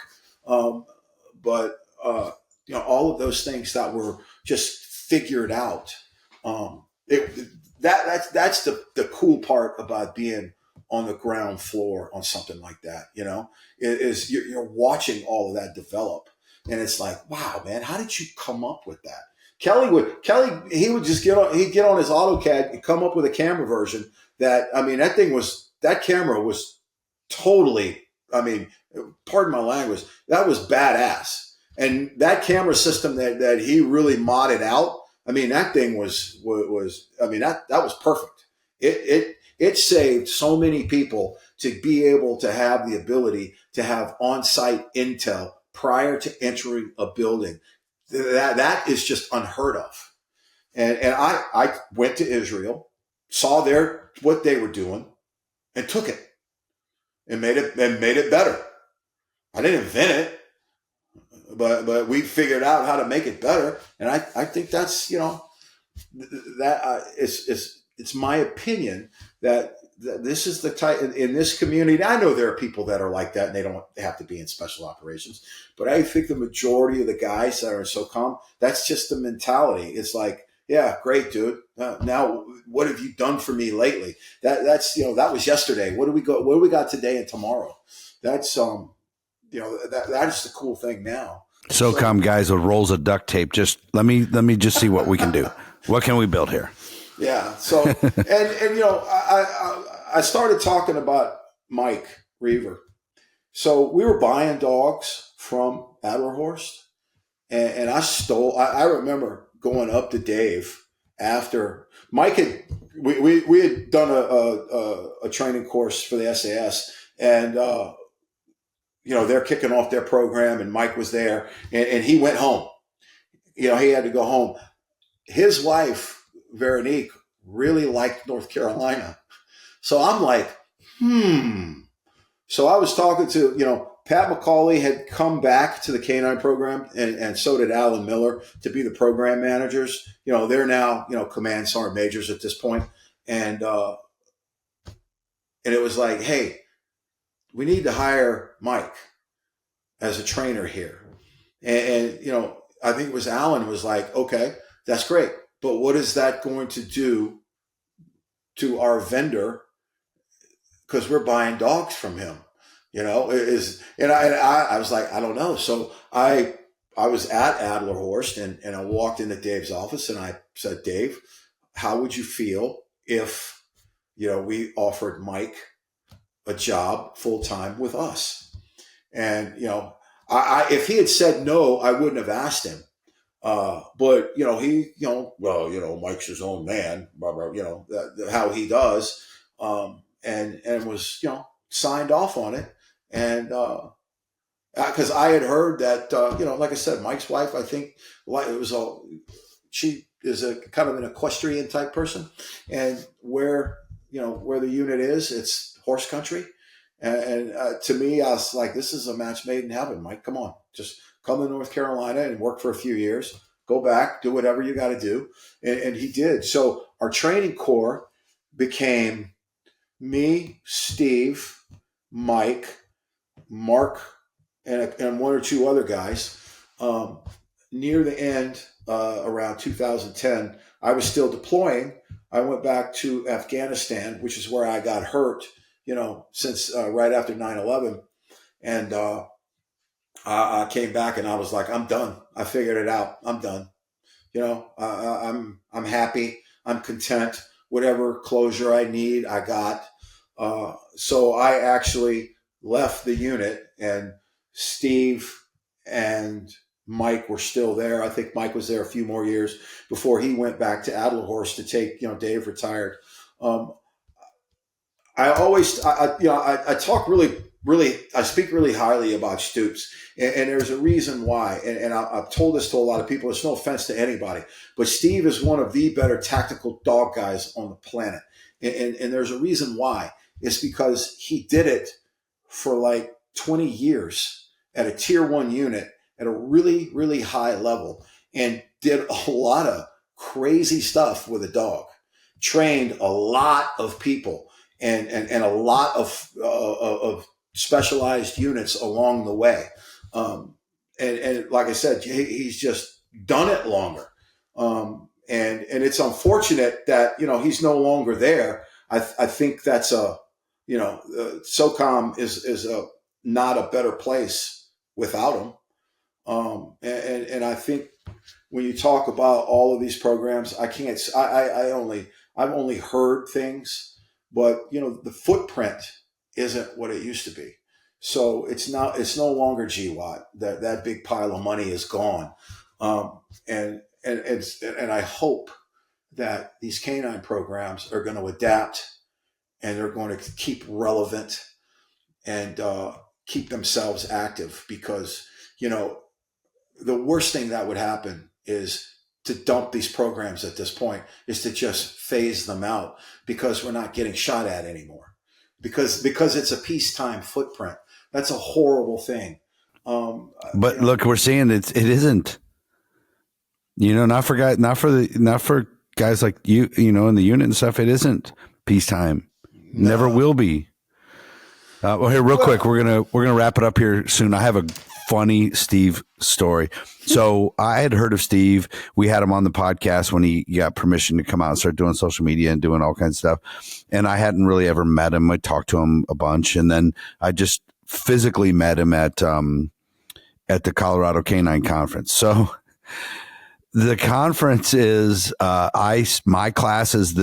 But all of those things that were just figured out. That's the cool part about being on the ground floor on something like that, is you're watching all of that develop. And it's like, wow, man, how did you come up with that? Kelly would just get on his AutoCAD and come up with a camera version that camera was totally, pardon my language, that was badass. And that camera system that he really modded out, that thing was that was perfect. It saved so many people to be able to have the ability to have on-site intel prior to entering a building. That is just unheard of. And I went to Israel, saw what they were doing, and took it and made it better. I didn't invent it, but we figured out how to make it better. And I think that's it's my opinion that this is the type in this community. I know there are people that are like that and they don't have to be in special operations, but I think the majority of the guys that are in SOCOM, that's just the mentality. It's like, yeah, great, dude. Now, what have you done for me lately? That's that was yesterday. What do we got today and tomorrow? That's that is the cool thing now. SOCOM guys with rolls of duct tape. Just let me just see what we can do. What can we build here? Yeah. So, and you know, I started talking about Mike Reaver. So we were buying dogs from Adlerhorst, and I remember going up to Dave after Mike we had done a training course for the SAS, and you know, they're kicking off their program, and Mike was there, and he went home. You know, he had to go home. His wife, Veronique, really liked North Carolina. So I'm like, So I was talking to, you know, Pat McCauley had come back to the Canine program, and so did Alan Miller to be the program managers. You know, they're now, you know, command sergeant majors at this point. And it was like, hey, we need to hire Mike as a trainer here. And you know, I think it was Alan was like, okay, that's great. But what is that going to do to our vendor? Because we're buying dogs from him, you know, and I was like, I don't know. So I was at Adlerhorst, and I walked into Dave's office, and I said, Dave, how would you feel if, you know, we offered Mike a job full-time with us? And, you know, if he had said no, I wouldn't have asked him. But, you know, he, you know, well, you know, Mike's his own man, blah, blah, you know, how he does. And was, you know, signed off on it. And, cause I had heard that, you know, like I said, Mike's wife, I think she is a kind of an equestrian type person, and where the unit is, it's horse country. And to me, I was like, this is a match made in heaven, Mike. Come on, just come to North Carolina and work for a few years, go back, do whatever you got to do. And he did. So our training corps became me, Steve, Mike, Mark, and one or two other guys. Near the end, around 2010, I was still deploying. I went back to Afghanistan, which is where I got hurt, you know, since right after 9/11. And I came back, and I was like, I'm done. I figured it out. I'm done. You know, I'm happy. I'm content. Whatever closure I need, I got. So I actually left the unit, and Steve and Mike were still there. I think Mike was there a few more years before he went back to Adlerhorst to take, you know, Dave retired. I speak really highly about Stoops, and there's a reason why. And I've told this to a lot of people. It's no offense to anybody, but Steve is one of the better tactical dog guys on the planet. And there's a reason why. It's because he did it for like 20 years at a tier 1 unit at a really, really high level, and did a lot of crazy stuff with a dog, trained a lot of people, and a lot of specialized units along the way. And like I said, he's just done it longer. And it's unfortunate that, you know, he's no longer there. I think that's SOCOM is not a better place without him. And I think when you talk about all of these programs, I've only heard things, but, you know, the footprint isn't what it used to be. So it's no longer GWAT. That big pile of money is gone. And I hope that these canine programs are going to adapt, and they're going to keep relevant and keep themselves active, because, you know, the worst thing that would happen is to dump these programs at this point, is to just phase them out, because we're not getting shot at anymore, because it's a peacetime footprint. That's a horrible thing. But look, we're seeing it isn't, you know, not for guys like you know, in the unit and stuff. It isn't peacetime. No. Never will be. Well, here, real quick, we're gonna wrap it up here soon. I have a funny Steve story. So I had heard of Steve. We had him on the podcast when he got permission to come out and start doing social media and doing all kinds of stuff. And I hadn't really ever met him. I talked to him a bunch, and then I just physically met him at at the Colorado Canine Conference. So the conference is my class is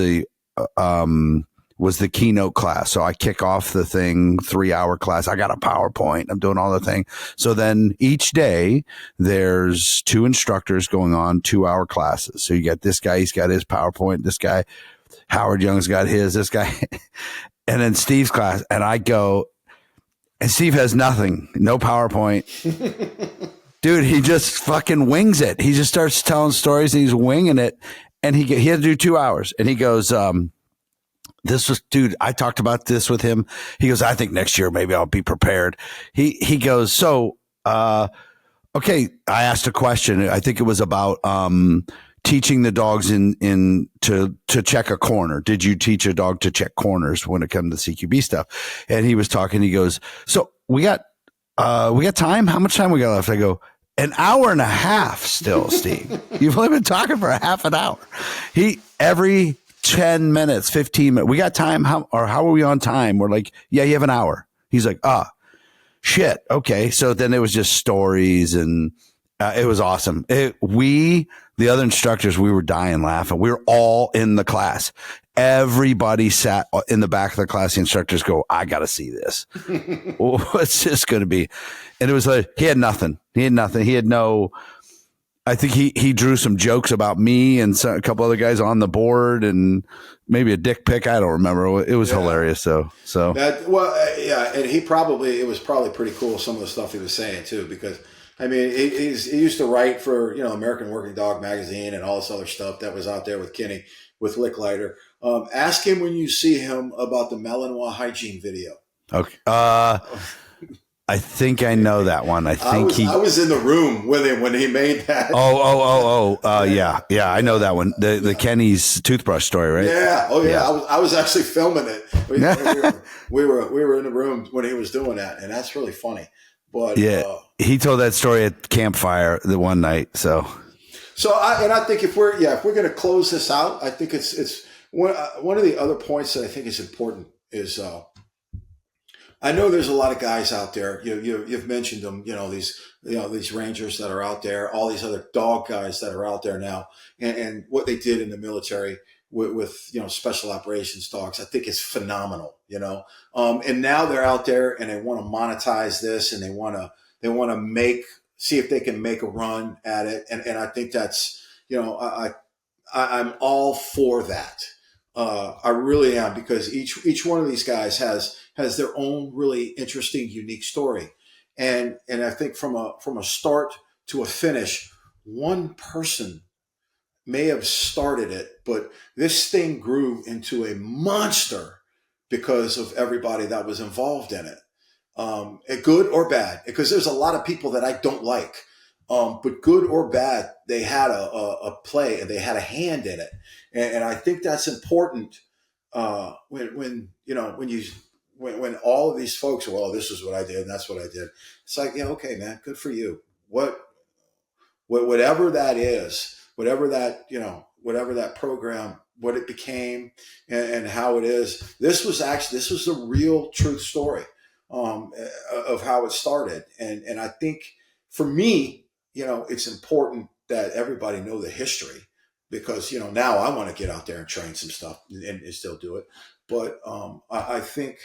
was the keynote class. So I kick off the thing, 3-hour class. I got a PowerPoint. I'm doing all the thing. So then each day there's 2 instructors going on 2-hour classes. So you got this guy, he's got his PowerPoint. This guy, Howard Young's got his, this guy, and then Steve's class. And I go, and Steve has nothing, no PowerPoint. Dude, he just fucking wings it. He just starts telling stories and he's winging it. And he had to do 2 hours. And he goes, dude, I talked about this with him. He goes, I think next year maybe I'll be prepared. He goes, so, okay. I asked a question. I think it was about, teaching the dogs to check a corner. Did you teach a dog to check corners when it comes to CQB stuff? And he was talking, he goes, so we got time. How much time we got left? I go, an hour and a half still, Steve. You've only been talking for a half an hour. Every 10 minutes, 15 minutes. We got time. How are we on time? We're like, yeah, you have an hour. He's like, shit. Okay. So then it was just stories and it was awesome. The other instructors, we were dying laughing. We were all in the class. Everybody sat in the back of the class. The instructors go, I got to see this. What's this going to be? And it was like, he had nothing. He had no, I think he drew some jokes about me and a couple other guys on the board and maybe a dick pic. I don't remember. It was hilarious. So and it was probably pretty cool. Some of the stuff he was saying too, because I mean, he used to write for, American Working Dog magazine and all this other stuff that was out there with Kenny, with Licklider. Ask him when you see him about the Malinois hygiene video. Okay. I think I know that one. I was in the room with him when he made that. Yeah. I know that one. The Kenny's toothbrush story, right? Yeah. Oh yeah. I was actually filming it. We were in the room when he was doing that, and that's really funny. But he told that story at campfire the one night. So I think if we're going to close this out, I think it's one of the other points that I think is important is I know there's a lot of guys out there. You've mentioned them. These rangers that are out there, all these other dog guys that are out there now, and what they did in the military with special operations dogs, I think is phenomenal. And now they're out there and they want to monetize this and they want to see if they can make a run at it. And I think that's, I'm all for that. I really am, because each one of these guys has their own really interesting, unique story. And I think from a start to a finish, one person may have started it, but this thing grew into a monster because of everybody that was involved in it. Good or bad, because there's a lot of people that I don't like. But good or bad, they had a play and they had a hand in it. And I think that's important. When all of these folks are, well, this is what I did and that's what I did. It's like, yeah, okay, man, good for you. Whatever that is, whatever that program, what it became and how it is, this was the real truth story, of how it started. And I think for me, it's important that everybody know the history, because, now I want to get out there and train some stuff and still do it. But I think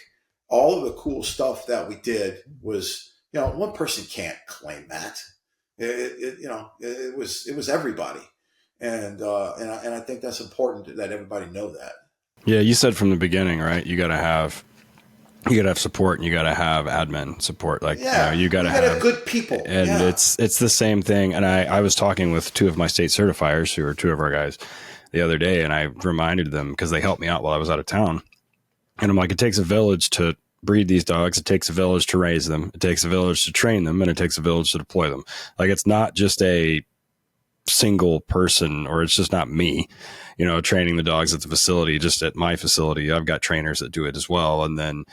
all of the cool stuff that we did was, one person can't claim that. It was everybody. And I think that's important that everybody know that. Yeah. You said from the beginning, right? You got to have support and you got to have admin support. Like, you got to have good people. And it's the same thing. And I was talking with 2 of my state certifiers, who are 2 of our guys, the other day. And I reminded them, because they helped me out while I was out of town. And I'm like, it takes a village to breed these dogs. It takes a village to raise them. It takes a village to train them, and it takes a village to deploy them. Like, it's not just a single person, or it's just not me, training the dogs at the facility, just at my facility. I've got trainers that do it as well. And then,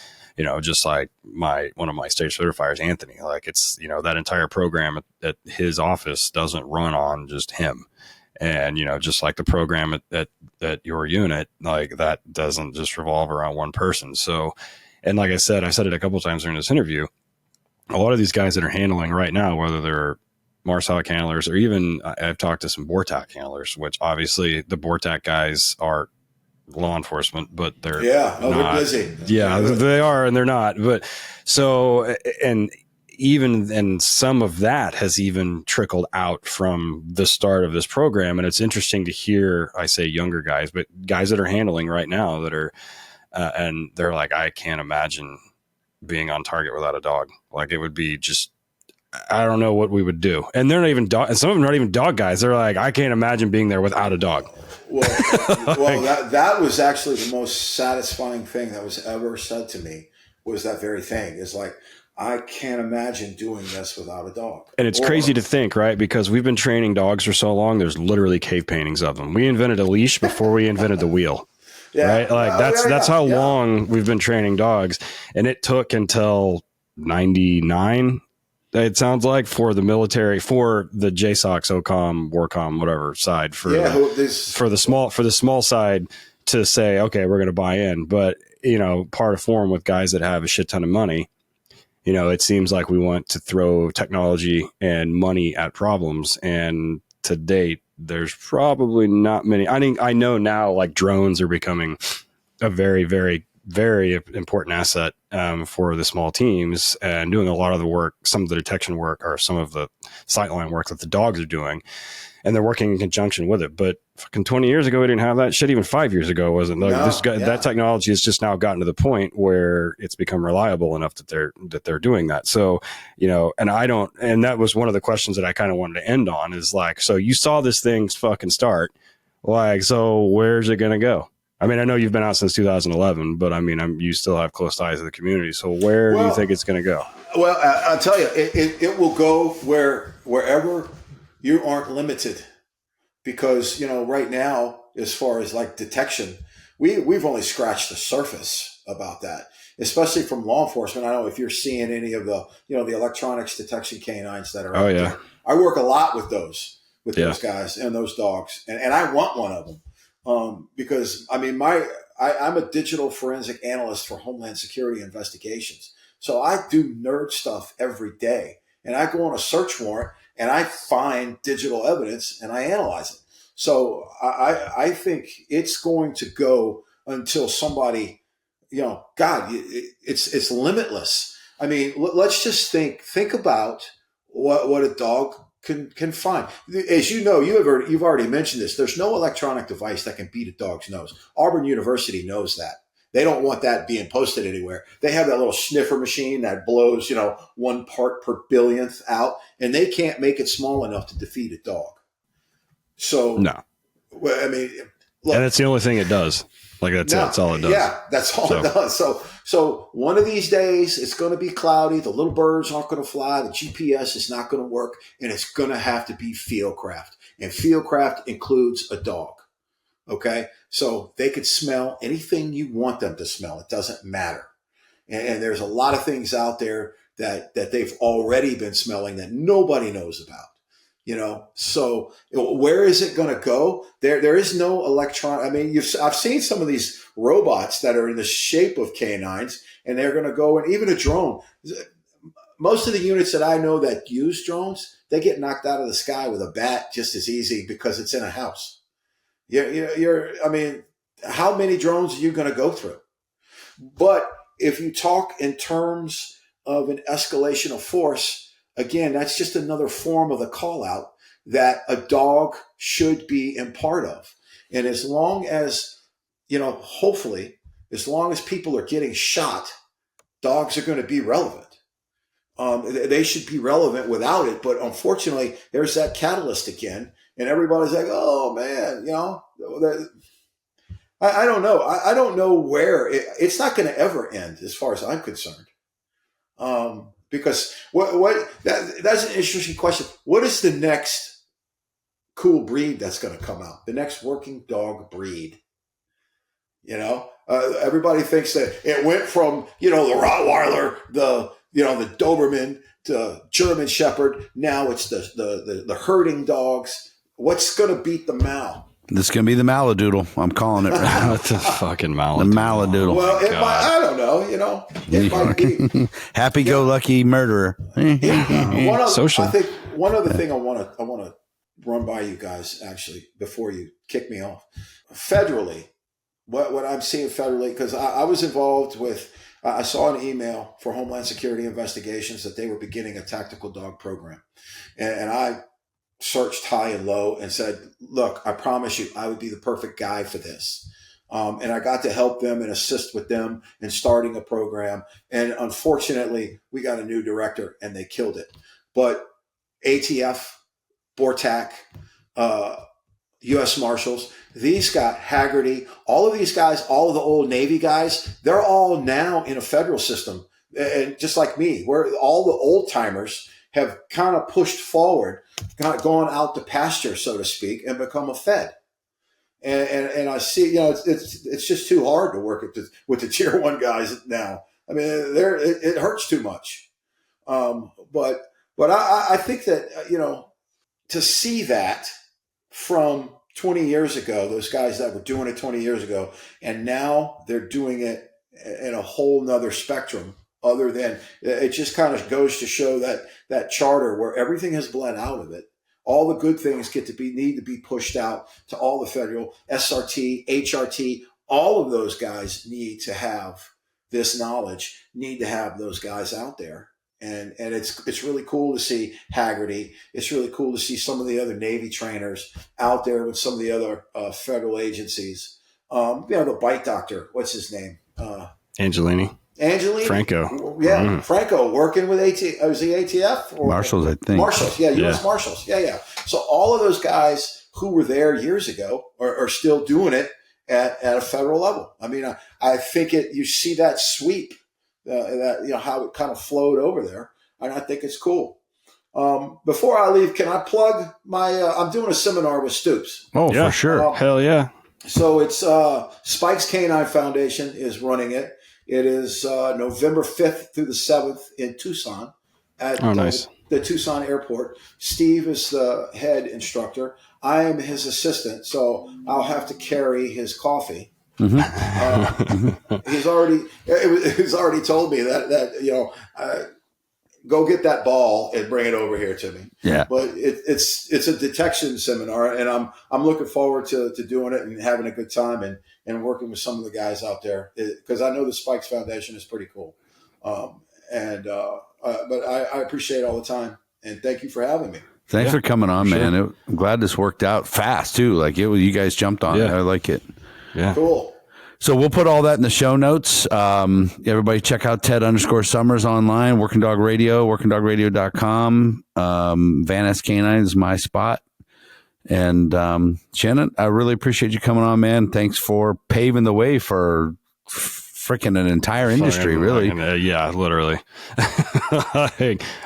just like one of my state certifiers, Anthony, like, it's, that entire program at his office doesn't run on just him. And, just like the program at your unit, like, that doesn't just revolve around one person. So, and like I said it a couple of times during this interview, a lot of these guys that are handling right now, whether they're Marsoc handlers or even I've talked to some BORTAC handlers, which obviously the BORTAC guys are law enforcement, but they're not. They're busy. Yeah, they are, and they're not. But so, and even, and some of that has even trickled out from the start of this program. And it's interesting to hear, I say younger guys, but guys that are handling right now that are, and they're like, I can't imagine being on target without a dog. Like, it would be just, I don't know what we would do. And they're not even dog, and some of them are not even dog guys. They're like, I can't imagine being there without a dog. Well, that was actually the most satisfying thing that was ever said to me, was that very thing. It's like, I can't imagine doing this without a dog. And it's crazy to think, right? Because we've been training dogs for so long, there's literally cave paintings of them. We invented a leash before we invented the wheel. Right? Like that's how long we've been training dogs. And it took until 99, it sounds like, for the military, for the JSOX, OCOM, WARCOM, whatever side, for the small side to say, okay, we're going to buy in. But, part of form with guys that have a shit ton of money, it seems like we want to throw technology and money at problems. And to date, there's probably not many. I know now, like, drones are becoming a very, very, very important asset for the small teams, and doing a lot of the work, some of the detection work, or some of the sightline work that the dogs are doing, and they're working in conjunction with it. But fucking 20 years ago, we didn't have that shit. Even 5 years ago wasn't. That technology has just now gotten to the point where it's become reliable enough that they're doing that. So, and that was one of the questions that I kind of wanted to end on, is like, so you saw this thing fucking start, like, so where's it going to go? I mean, I know you've been out since 2011, but I mean, you still have close ties to the community. So where do you think it's going to go? Well, I'll tell you, it will go wherever you aren't limited, because, right now, as far as like detection, we've only scratched the surface about that, especially from law enforcement. I don't know if you're seeing any of the, the electronics detection canines that are out there. I work a lot with those guys and those dogs, and I want one of them. Because I mean, I'm a digital forensic analyst for Homeland Security investigations. So I do nerd stuff every day, and I go on a search warrant and I find digital evidence and I analyze it. So I think it's going to go until somebody, it's limitless. I mean, let's just think about what a dog can find. As you know, you've already mentioned this. There's no electronic device that can beat a dog's nose. Auburn University knows that. They don't want that being posted anywhere. They have that little sniffer machine that blows, 1 part per billionth out, and they can't make it small enough to defeat a dog. So no, I mean, look, and that's the only thing it does. Like that's it. That's all it does. Yeah, that's all it does. So one of these days it's going to be cloudy. The little birds aren't going to fly. The GPS is not going to work, and it's going to have to be fieldcraft. And fieldcraft includes a dog. Okay, so they could smell anything you want them to smell. It doesn't matter. And there's a lot of things out there that they've already been smelling that nobody knows about. So where is it going to go? There is no electron. I mean, I've seen some of these robots that are in the shape of canines, and they're going to go, and even a drone. Most of the units that I know that use drones, they get knocked out of the sky with a bat just as easy because it's in a house. I mean, how many drones are you going to go through? But if you talk in terms of an escalation of force, again, that's just another form of the call out that a dog should be in part of. And as long as, hopefully, as long as people are getting shot, dogs are going to be relevant. They should be relevant without it. But unfortunately, there's that catalyst again. And everybody's like, oh, man, I don't know. I don't know where. It's not going to ever end as far as I'm concerned. Because that's an interesting question. What is the next cool breed that's going to come out? The next working dog breed? Everybody thinks that it went from, the Rottweiler, the Doberman, to German Shepherd. Now it's the herding dogs. What's going to beat the Mal? This is going to be the Maladoodle. I'm calling it right now. What the fucking The Maladoodle? Maladoodle. Well, it might, I don't know. It might be. Happy-go-lucky murderer. Social. I think one other thing I want to run by you guys actually before you kick me off. Federally, what I'm seeing federally, because I was involved with. I saw an email for Homeland Security Investigations that they were beginning a tactical dog program, and I searched high and low and said, look, I promise you, I would be the perfect guy for this. And I got to help them and assist with them in starting a program. And unfortunately, we got a new director and they killed it. But ATF, BORTAC, U.S. Marshals, these guys, Haggerty, all of these guys, all of the old Navy guys, they're all now in a federal system. And just like me, where all the old timers have kind of pushed forward, gone out to pasture, so to speak, and become a Fed. And I see, it's just too hard to work with the tier 1 guys now. I mean, it hurts too much. But I think that, to see that from 20 years ago, those guys that were doing it 20 years ago, and now they're doing it in a whole nother spectrum. Other than it just kind of goes to show that charter where everything has bled out of it. All the good things need to be pushed out to all the federal SRT, HRT. All of those guys need to have this knowledge, need to have those guys out there. And it's really cool to see Haggerty. It's really cool to see some of the other Navy trainers out there with some of the other federal agencies. The bite doctor, what's his name? Angelini. Franco. Yeah, Franco working with was he ATF? Or Marshals, I think. Marshals, yeah, U.S. Marshals. Yeah. So all of those guys who were there years ago are still doing it at a federal level. I mean, I think you see that sweep, how it kind of flowed over there, and I think it's cool. Before I leave, can I plug my, I'm doing a seminar with Stoops. Oh, yeah, for sure. Hell yeah. So it's Spike's Canine Foundation is running it. It is November 5th through the 7th in Tucson at the Tucson airport. Steve is the head instructor. I am his assistant, so I'll have to carry his coffee. He's already told me that go get that ball and bring it over here to me. Yeah. But it's a detection seminar, and I'm looking forward to doing it and having a good time and working with some of the guys out there, because I know the Spikes Foundation is pretty cool. But I appreciate all the time, and thank you for having me. Thanks for coming on, man. I'm glad this worked out fast too. Like you guys jumped on it. I like it. Yeah. Cool. So we'll put all that in the show notes. Everybody check out Ted_Summers online, Working Dog Radio, workingdogradio.com. Van S Canine is my spot. And Shannon, I really appreciate you coming on, man. Thanks for paving the way for freaking an entire industry, really. Yeah, literally.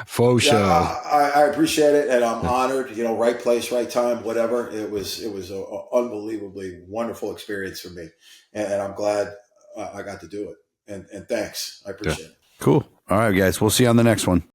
Faux show. I appreciate it, and I'm honored. Right place, right time, whatever. It was an unbelievably wonderful experience for me, and I'm glad I got to do it. And thanks, I appreciate it. Cool. All right, guys. We'll see you on the next one.